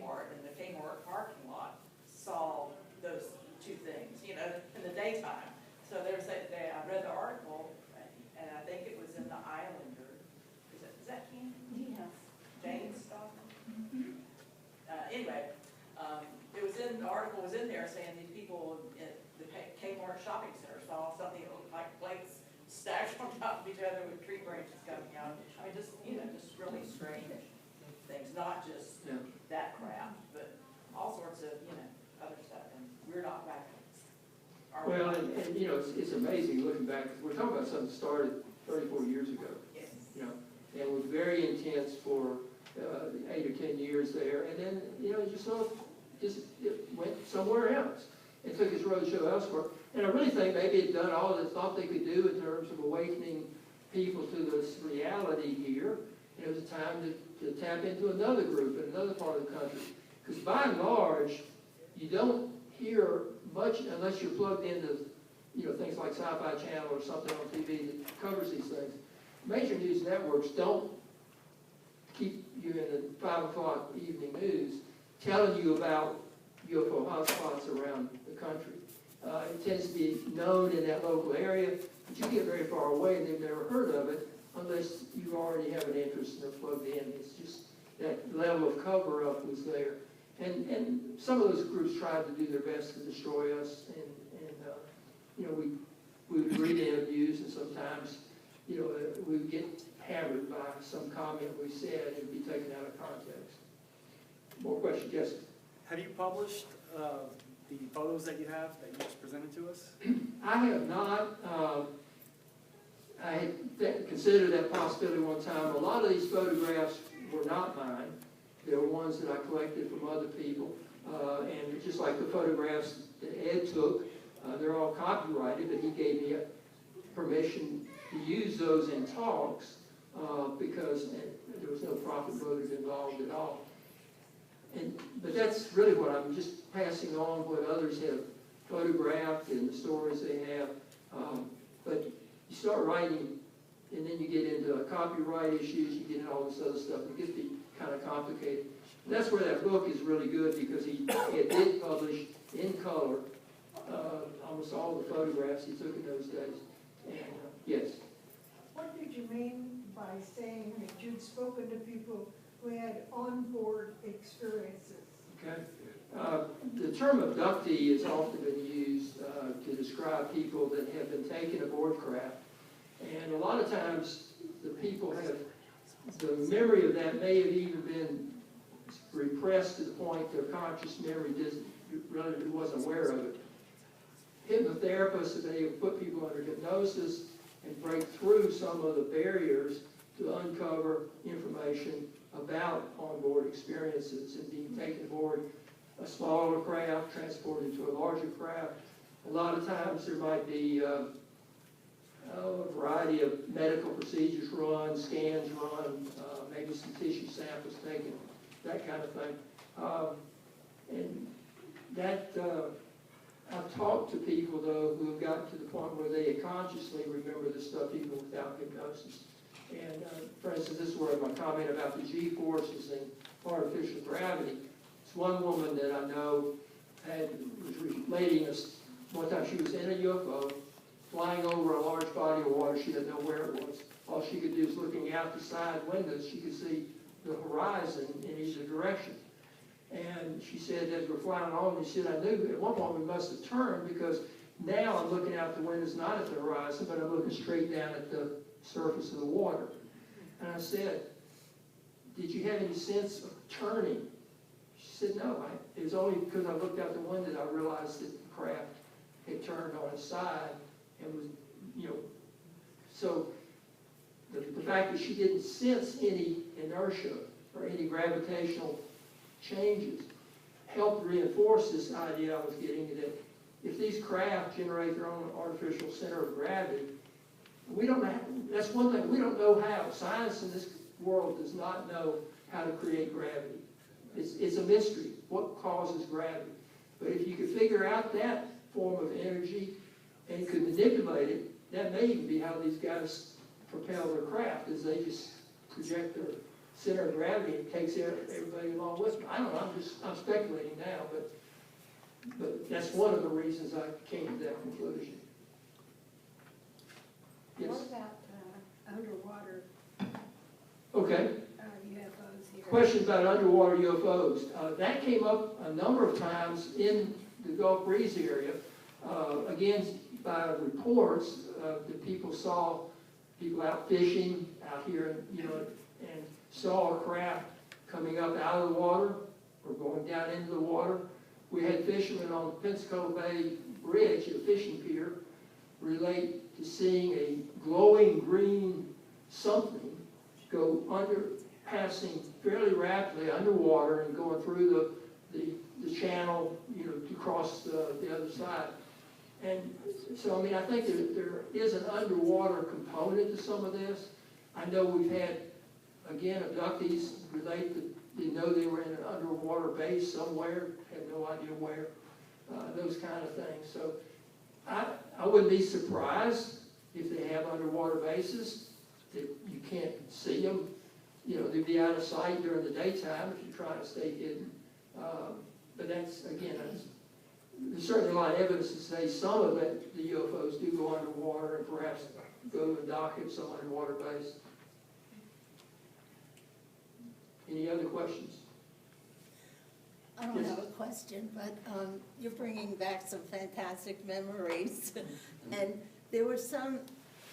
Kmart in the Kmart parking lot saw those two things, you know, in the daytime. So I read the article, and I think it was in the Islander. Is that Ken? Yes. James Stockton? Anyway, the article was in there saying these people at the Kmart shopping center saw something that looked like plates stacked on top of each other with tree branches coming out. I mean, just really strange things, not just that crap, but all sorts of, other stuff, and we're not raccoons. Well, and you know, it's amazing looking back, 'cause we're talking about something that started 34 years ago, Yes. you know, and was very intense for 8 or 10 years there, and then, you know, it went somewhere else. It took its roadshow elsewhere. And I really think maybe it done all it thought they could do in terms of awakening people to this reality here. It was a time to tap into another group in another part of the country. Because by and large, you don't hear much unless you're plugged into, things like Sci-Fi Channel or something on TV that covers these things. Major news networks don't keep you in the 5 o'clock evening news telling you about UFO hotspots around the country. It tends to be known in that local area, but you get very far away and they've never heard of it unless you already have an interest and are plugged in. It's just that level of cover-up was there. And some of those groups tried to do their best to destroy us, and we would read interviews, and sometimes, we would get hammered by some comment we said and be taken out of context. More questions? Yes? Have you published the photos that you have that you just presented to us? I have not. I had considered that possibility one time. A lot of these photographs were not mine. They were ones that I collected from other people. And just like the photographs that Ed took, they're all copyrighted, but he gave me permission to use those in talks because there was no profit motive involved at all. But that's really what I'm just passing on, what others have photographed and the stories they have. But you start writing, and then you get into copyright issues, you get into all this other stuff. It gets to be kind of complicated. And that's where that book is really good, because he did publish in color almost all the photographs he took in those days. And yes. What did you mean by saying that you'd spoken to people who had onboard experiences? Okay. The term abductee has often been used to describe people that have been taken aboard craft. And a lot of times the people have, the memory of that may have even been repressed to the point their conscious memory really wasn't aware of it. Hypnotherapists have been able to put people under hypnosis and break through some of the barriers to uncover information about onboard experiences and being taken aboard a smaller craft, transported to a larger craft. A lot of times there might be a variety of medical procedures run, scans run, maybe some tissue samples taken, that kind of thing. And that, I've talked to people, though, who have gotten to the point where they consciously remember this stuff even without hypnosis. And for instance, this is where my comment about the G-forces and artificial gravity. It's one woman that I know was relating us, one time she was in a UFO, flying over a large body of water. She didn't know where it was. All she could do is looking out the side windows, she could see the horizon in either direction. And she said, as we're flying along, she said, I knew at one point we must have turned, because now I'm looking out the windows, not at the horizon, but I'm looking straight down at the surface of the water. And I said, did you have any sense of turning? She said, no. It was only because I looked out the window that I realized that the craft had turned on its side and was, so the fact that she didn't sense any inertia or any gravitational changes helped reinforce this idea I was getting, that if these craft generate their own artificial center of gravity, we don't know. That's one thing, we don't know how. Science in this world does not know how to create gravity. It's a mystery. What causes gravity? But if you could figure out that form of energy and could manipulate it, that may even be how these guys propel their craft, is they just project their center of gravity takes everybody along with me. I don't know, I'm speculating now, but that's one of the reasons I came to that conclusion. Yes? What about underwater Okay. UFOs here? Question about underwater UFOs. That came up a number of times in the Gulf Breeze area. Again, by reports that people saw people out fishing out here, and saw a craft coming up out of the water or going down into the water. We had fishermen on the Pensacola Bay Bridge, a fishing pier, relate to seeing a glowing green something go passing fairly rapidly underwater and going through the channel, to cross the other side. And so, I mean, I think there is an underwater component to some of this. I know we've had, again, abductees relate that they know they were in an underwater base somewhere, had no idea where, those kind of things. So I wouldn't be surprised if they have underwater bases that you can't see them. They'd be out of sight during the daytime if you're trying to stay hidden. But that's, again, there's certainly a lot of evidence to say some of it, the UFOs do go underwater and perhaps go and dock at some underwater base. Any other questions? I don't have a question, but you're bringing back some fantastic memories. And there were some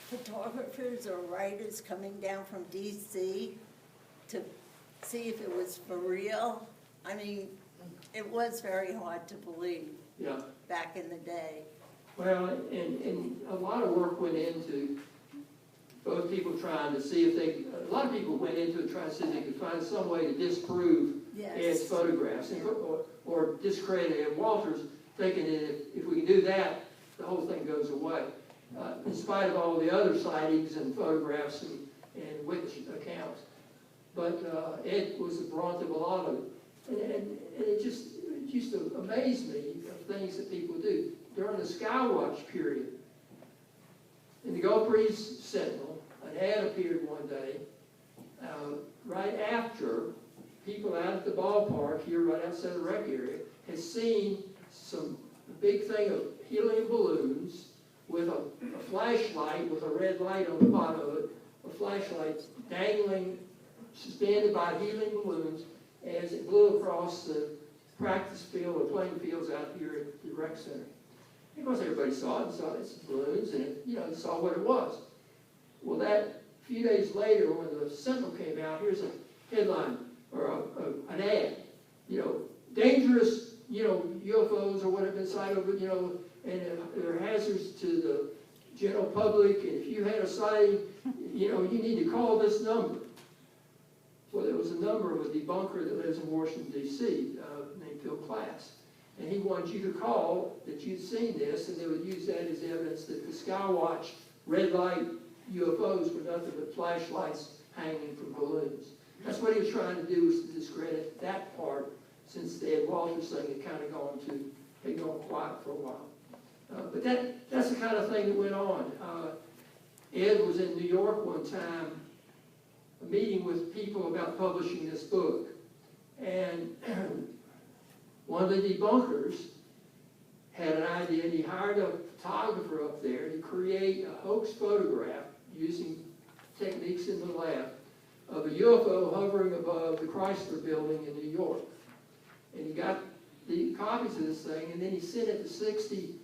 photographers or writers coming down from DC to see if it was for real. I mean, it was very hard to believe back in the day. Well, and a lot of work went into both people trying to see if a lot of people went into it trying to see if they could find some way to disprove Ed's photographs or discredit Ed Walters, thinking that if we can do that, the whole thing goes away. In spite of all the other sightings and photographs and witness accounts. But Ed was the brunt of a lot of it. And it used to amaze me of things that people do. During the Skywatch period, in the Gulf Breeze Sentinel, an ad appeared one day, right after people out at the ballpark here, right outside the rec area, had seen a big thing of helium balloons with a flashlight with a red light on the bottom of it, a flashlight dangling, suspended by helium balloons as it blew across the practice field or playing fields out here at the rec center. Of course, everybody saw it and saw it's balloons, and saw what it was. Well, that few days later, when the Sentinel came out, here's a headline or an ad. Dangerous, UFOs or what have been sighted over, and they're hazards to the general public. And if you had a sighting, you need to call this number. Well, there was a number of a debunker that lives in Washington, D.C., named Phil Klass. And he wanted you to call that you'd seen this, and they would use that as evidence that the Skywatch red light UFOs were nothing but flashlights hanging from balloons. That's what he was trying to do, was to discredit that part, since the Ed Walters thing had kind of gone quiet for a while. But that's the kind of thing that went on. Ed was in New York one time, meeting with people about publishing this book. And one of the debunkers had an idea, and he hired a photographer up there to create a hoax photograph using techniques in the lab of a UFO hovering above the Chrysler Building in New York. And he got the copies of this thing, and then he sent it to 60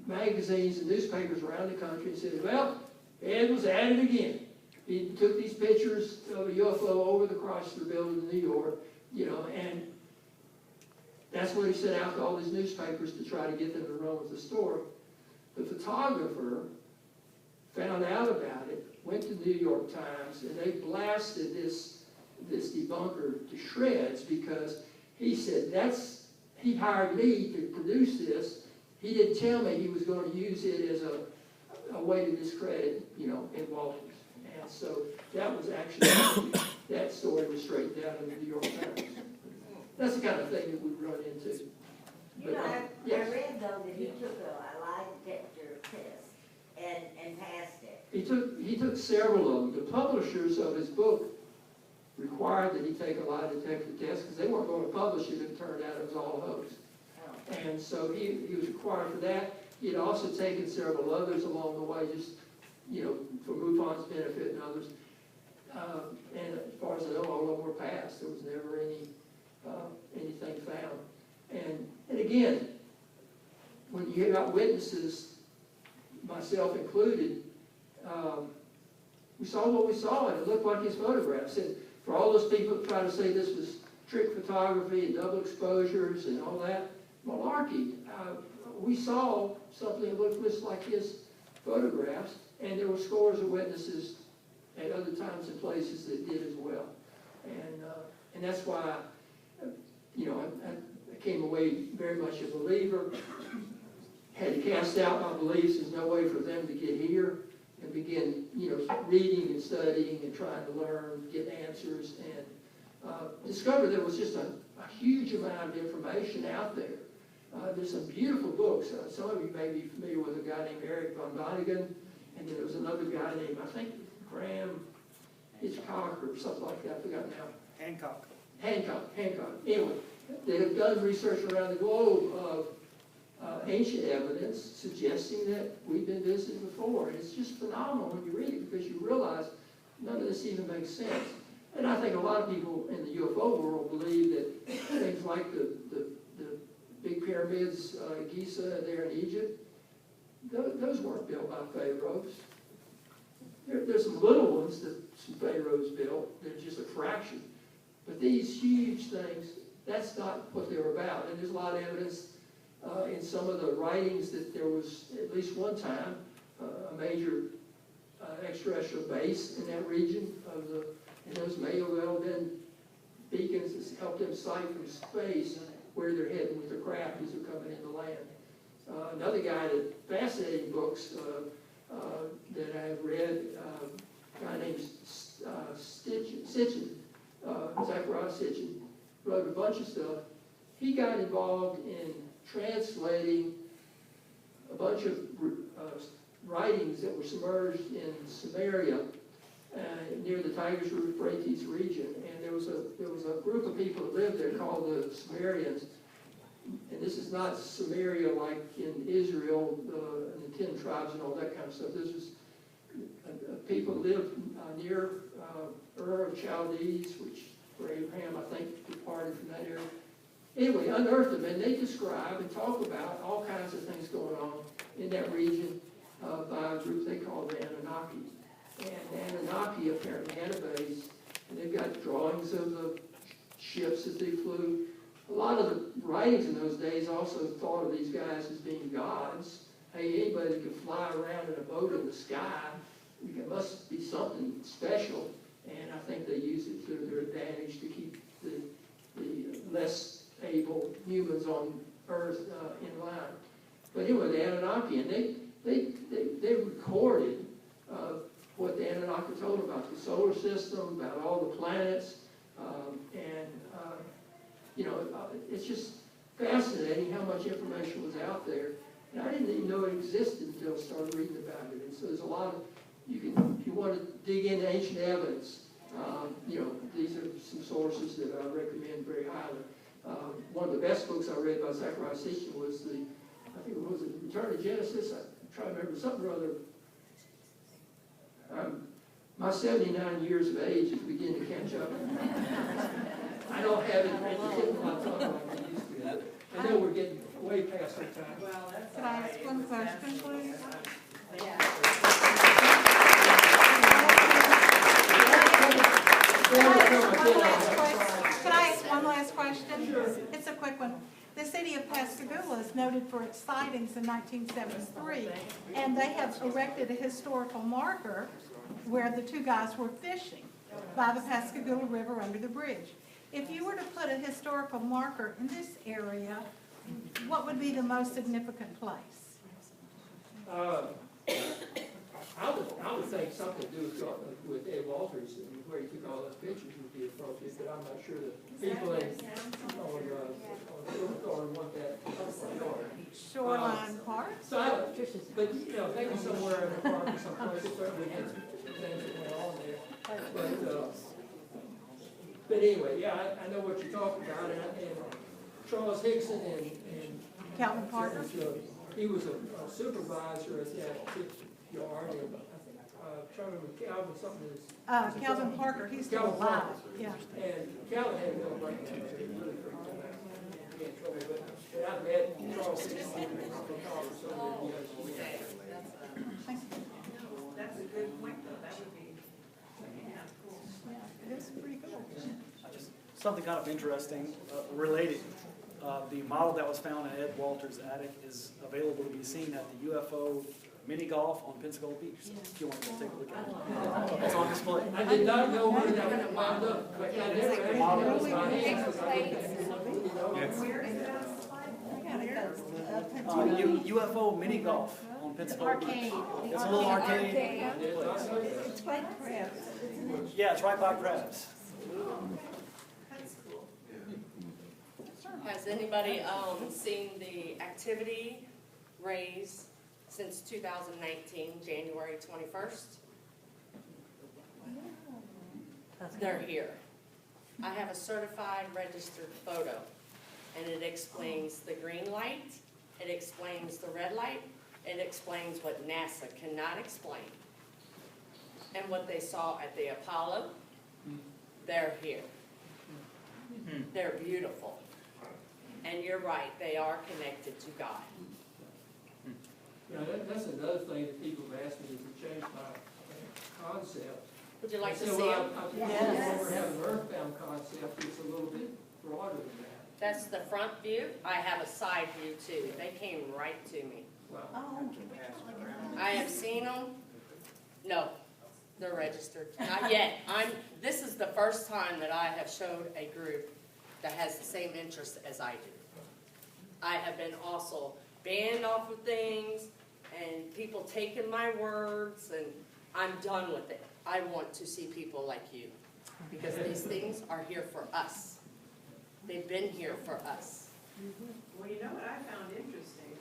magazines and newspapers around the country and said, well, Ed was at it again. He took these pictures of a UFO over the Chrysler Building in New York, and that's what he sent out to all these newspapers to try to get them to run with the story. The photographer found out about it, went to the New York Times, and they blasted this debunker to shreds because he said, he hired me to produce this. He didn't tell me he was going to use it as a way to discredit, Ed Walters. And so that was actually, that story was straightened out in the New York Times. That's the kind of thing that we run into. I Yes. read though that he took a lie detector test and passed it. He took several of them. The publishers of his book required that he take a lie detector test because they weren't going to publish it if it turned out it was all a hoax. And so he was required for that. He had also taken several others along the way, just, you know, for MUFON's benefit and others. And as far as I know, all of them were passed. There was never anything found. And again, when you got witnesses, myself included, we saw what we saw, and it looked like his photographs. And for all those people that try to say this was trick photography and double exposures and all that, malarkey. We saw something that looked just like his photographs, and there were scores of witnesses at other times and places that did as well. And that's why, you know, I came away very much a believer. Had to cast out my beliefs. There's no way for them to get here and begin, you know, reading and studying and trying to learn, get answers, and discover there was just a huge amount of information out there. There's some beautiful books. Some of you may be familiar with a guy named Eric von Däniken, and then there was another guy named, I think, Graham Hitchcock or something like that. I forgot now. Hancock. Anyway, they have done research around the globe of ancient evidence suggesting that we've been visited before. And it's just phenomenal when you read it because you realize none of this even makes sense. And I think a lot of people in the UFO world believe that things like the big pyramids, Giza there in Egypt, those weren't built by pharaohs. There's some little ones that some pharaohs built. They're just a fraction. But these huge things, that's not what they were about. And there's a lot of evidence in some of the writings that there was at least one time a major extraterrestrial base in that region and those may have well been beacons that helped them sight from space where they're heading with their craft as they're coming into land. Another guy that fascinating books that I've read, a guy named Sitchin, Zachariah Sitchin, wrote a bunch of stuff. He got involved in translating a bunch of writings that were submerged in Samaria near the Tigris-Euphrates region, and there was a group of people that lived there called the Sumerians. And this is not Samaria like in Israel, and the 10 tribes and all that kind of stuff. This was people lived near Ur of Chaldees, which where Abraham, I think, departed from that area. Anyway, unearthed them, and they describe and talk about all kinds of things going on in that region by a group they call the Anunnaki. And the Anunnaki apparently had a base, and they've got drawings of the ships that they flew. A lot of the writings in those days also thought of these guys as being gods. Hey, anybody that can fly around in a boat in the sky, it must be something special. And I think they used it to their advantage to keep the less able humans on Earth in line. But anyway, the Anunnaki, and they recorded what the Anunnaki told about the solar system, about all the planets, you know, it's just fascinating how much information was out there. And I didn't even know it existed until I started reading about it. And so there's a lot of, if you want to dig into ancient evidence, you know, these are some sources that I recommend very highly. One of the best books I read by Zachariah Sitchin was I think it was Return to Genesis. I'm trying to remember something or other. My 79 years of age is beginning to catch up. I don't have it at the tip of my tongue like I used to. I know we're getting way past our time. Well, that's Could I ask one question, please? Can I ask one last question? Sure. It's a quick one. The city of Pascagoula is noted for its sightings in 1973, and they have erected a historical marker where the two guys were fishing by the Pascagoula River under the bridge. If you were to put a historical marker in this area, what would be the most significant place? I would think something to do with Ed Walters and where he took all those pictures would be appropriate, but I'm not sure that people on want that. Shoreline Park? So, but you know, maybe somewhere in the park or someplace, certainly had some things that went on there. But But anyway, yeah, I know what you're talking about, and Charles Hickson and Calvin Parker. he was a supervisor at that yard, and trying to remember Calvin, something is. Calvin Parker, he's still Calvin alive, Parker. yeah. And Calvin had no break, it really freaked him out. He had trouble, but I've met Charles Hickson and talked to some of the That's a good point, though, that would be, yeah, cool. Yeah, it is pretty cool. Something kind of interesting, related. The model that was found in Ed Walter's attic is available to be seen at the UFO mini golf on Pensacola Beach. So if you want to take a look at it, it's on display. I did not know where that would wound up, but I never actually was my hands, because I looked at it. Where is that? UFO mini golf on Pensacola Beach. It's a little arcade. It's like crabs, isn't it? Yeah, tripod crabs. That's cool. Has anybody seen the activity raised since 2019, January 21st? They're here. I have a certified registered photo, and it explains the green light, it explains the red light, it explains what NASA cannot explain. And what they saw at the Apollo, they're here. They're beautiful. And you're right, they are connected to God. You know, that's another thing that people have asked me is to change my concept. Would you like to I said, see well, them? I think when we have an earthbound concept, it's a little bit broader than that. That's the front view. I have a side view too. They came right to me. Wow. I have seen them. No, they're registered. Not yet. This is the first time that I have showed a group that has the same interest as I do. I have been also banned off of things and people taking my words, and I'm done with it. I want to see people like you, because these things are here for us. They've been here for us. Well, you know what I found interesting,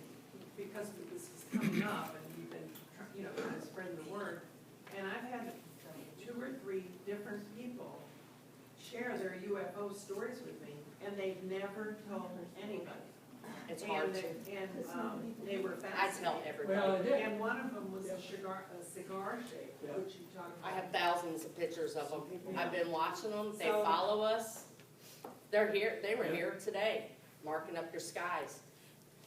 because this is coming up and we've been, kind of spreading the word, and I've had 2 or 3 different people share their UFO stories with me, and they've never told anybody. It's hard to. And they were I fascinated. tell everybody. Well, And one of them was a cigar shape, which you talked I about. have thousands of pictures of them. I've been watching them. They So- follow us. They're here. They were here today, marking up your skies.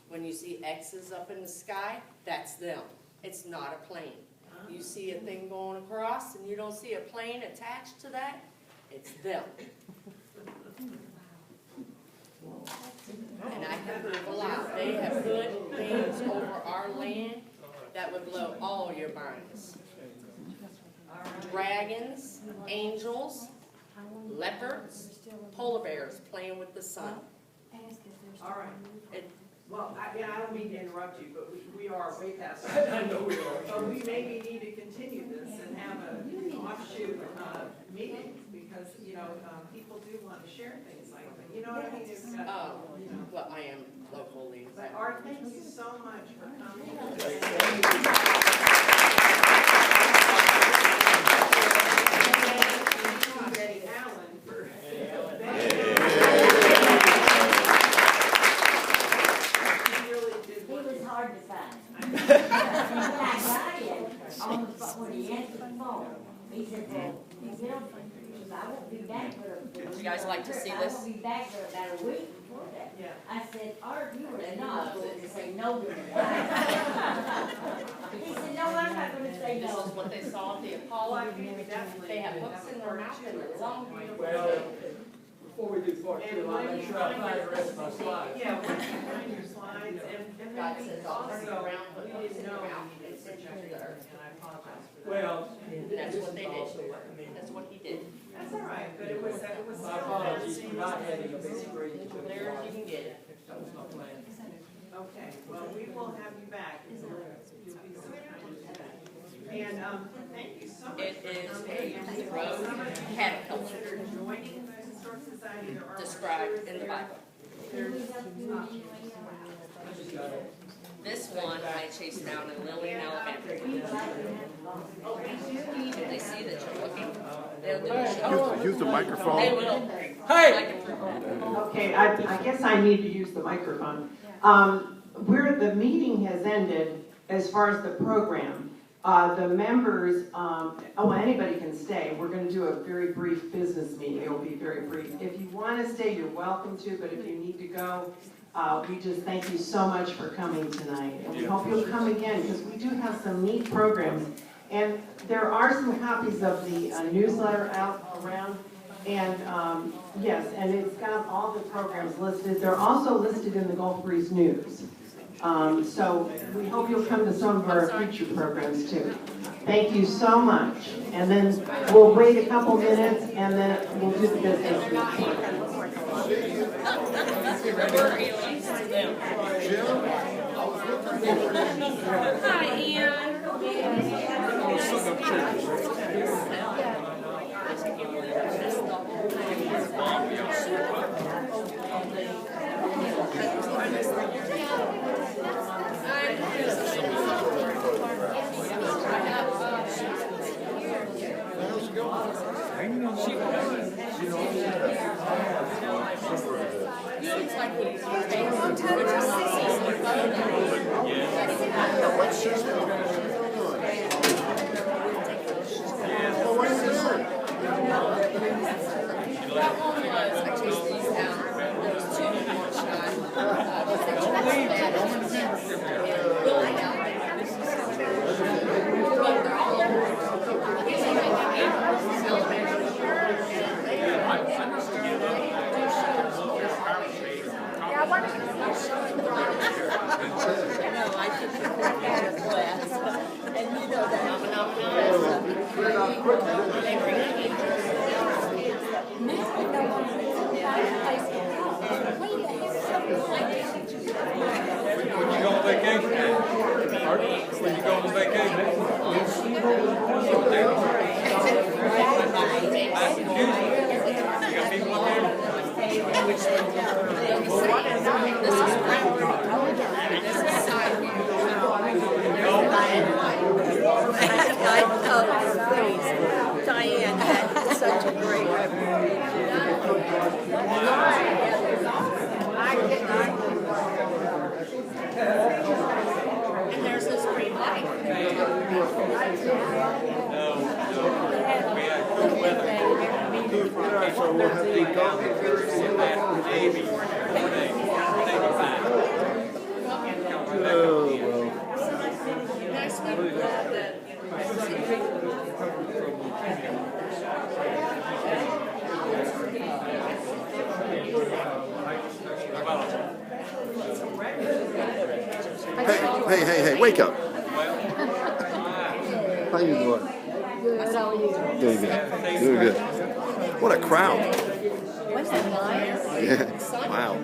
When you see X's up in the sky, that's them. It's not a plane. You see a thing going across and you don't see a plane attached to that, it's them. And I can prove a lot. They have put things over our land that would blow all your minds. Dragons, angels, leopards, polar bears playing with the sun. All right. It- Well, I don't mean to interrupt you, but we are way past. I know we are. But we maybe need to continue this and have an offshoot meeting, because, people do want to share things like that. You know what I mean? It's got, Well, I am locally. But Art, thank you so much for coming. Betty Allen for. He really did. He was hard to find. I got him on the phone, when he answered the phone, he said, well, I won't be back for. Would you guys like to see this? I won't be back for about a week before that. Yeah. I said, Art, you were not going to say no to that. He said, no, I'm not going to say This is no. what they saw at the Apollo. They have hooks in their mouth and a long, beautiful Well, tail. before we do part 2, I'll make sure I find the rest of my slides. Yeah, once you find your slides, and God then says, also, "I'll bring you around, but we hooks in didn't your know mouth we and needed send you such to the earth." and I apologize for that. Well, That's this what they is did. also, I mean, That's what he did. That's all right, but it was my still apologies for not having a big fascinating. screen. There, you can get it. That was my plan. Okay, well, we will have you back. You'll be so kind to that. And, thank you so much. It for is coming. a And road some of you caterpillar consider joining the Historic Society. There are described brochures in the there. Bible. This one I chased down in Lily, Alabama. If they see that you're looking, they'll do a show. Use the microphone. They will. Hey! Okay, I guess I need to use the microphone. The meeting has ended as far as the program. The members, anybody can stay. We're going to do a very brief business meeting. It will be very brief. If you want to stay, you're welcome to, but if you need to go, we just thank you so much for coming tonight. And we hope you'll come again, because we do have some neat programs. And there are some copies of the newsletter out around. And yes, and it's got all the programs listed. They're also listed in the Gulf Breeze News. So we hope you'll come to some of our future programs too. Thank you so much. And then we'll wait a couple minutes and then we'll do the business report. Hi, Ian. Diane had such a great And there's this green light. So we'll have to go. Nice one. Glad that. Hey, wake up. How you doing? Good, how are you? Doing good. Doing good. What a crowd. Wasn't that nice? Yeah. Wow.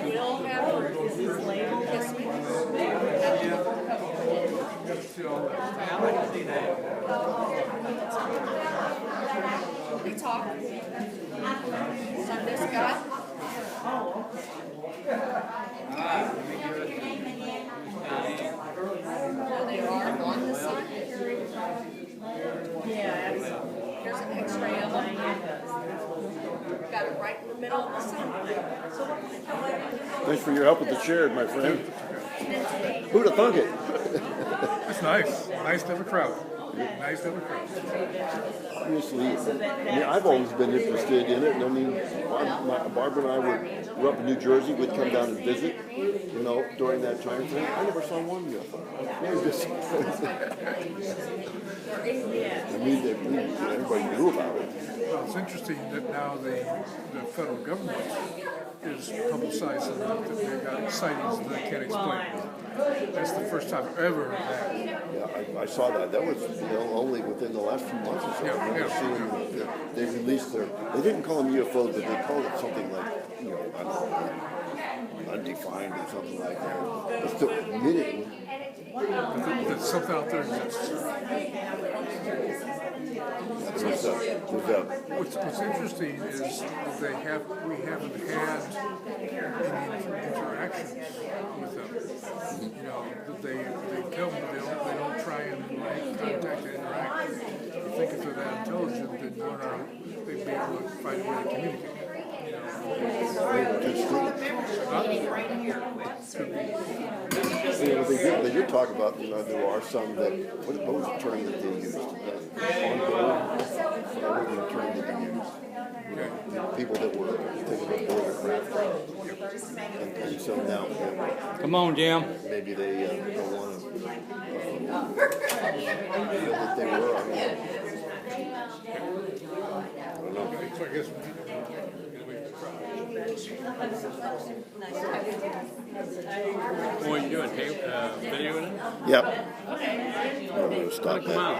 We'll have his label this week. We talked. So this guy. There they are on the sun. Yeah, here's an X-ray of them. Got it right in the middle of the sun. Thanks for your help with the chair, my friend. Who'd have thunk it? That's nice. Nice to have a crowd. Nice to have a crowd. Seriously, I've always been interested in it. And I mean, Barbara and I were up in New Jersey. We'd come down and visit, during that time frame. I never saw one UFO. I mean, everybody knew about it. Well, it's interesting that now the federal government is publicizing that they've got sightings that they can't explain. That's the first time I've ever heard that. Yeah, I saw that. That was only within the last few months or so. Yeah. Seeing they released they didn't call them UFOs, but they called it something like, I don't know, undefined or something like that. But still admitting that something out there exists. What's interesting is that we haven't had any interaction with them. You know, that they come, they don't try and make contact and interact. You think if they're that intelligent, they'd be able to find a way to communicate. They did talk about, there are some that, what was the term that they used? Onboard? What was the term that they used? People that were thinking about board the craft. And so now, Come on, Jim. maybe they don't want to feel that they were. I don't know. So I guess What are you doing? Videoing it? Yep. I'm going to stop that.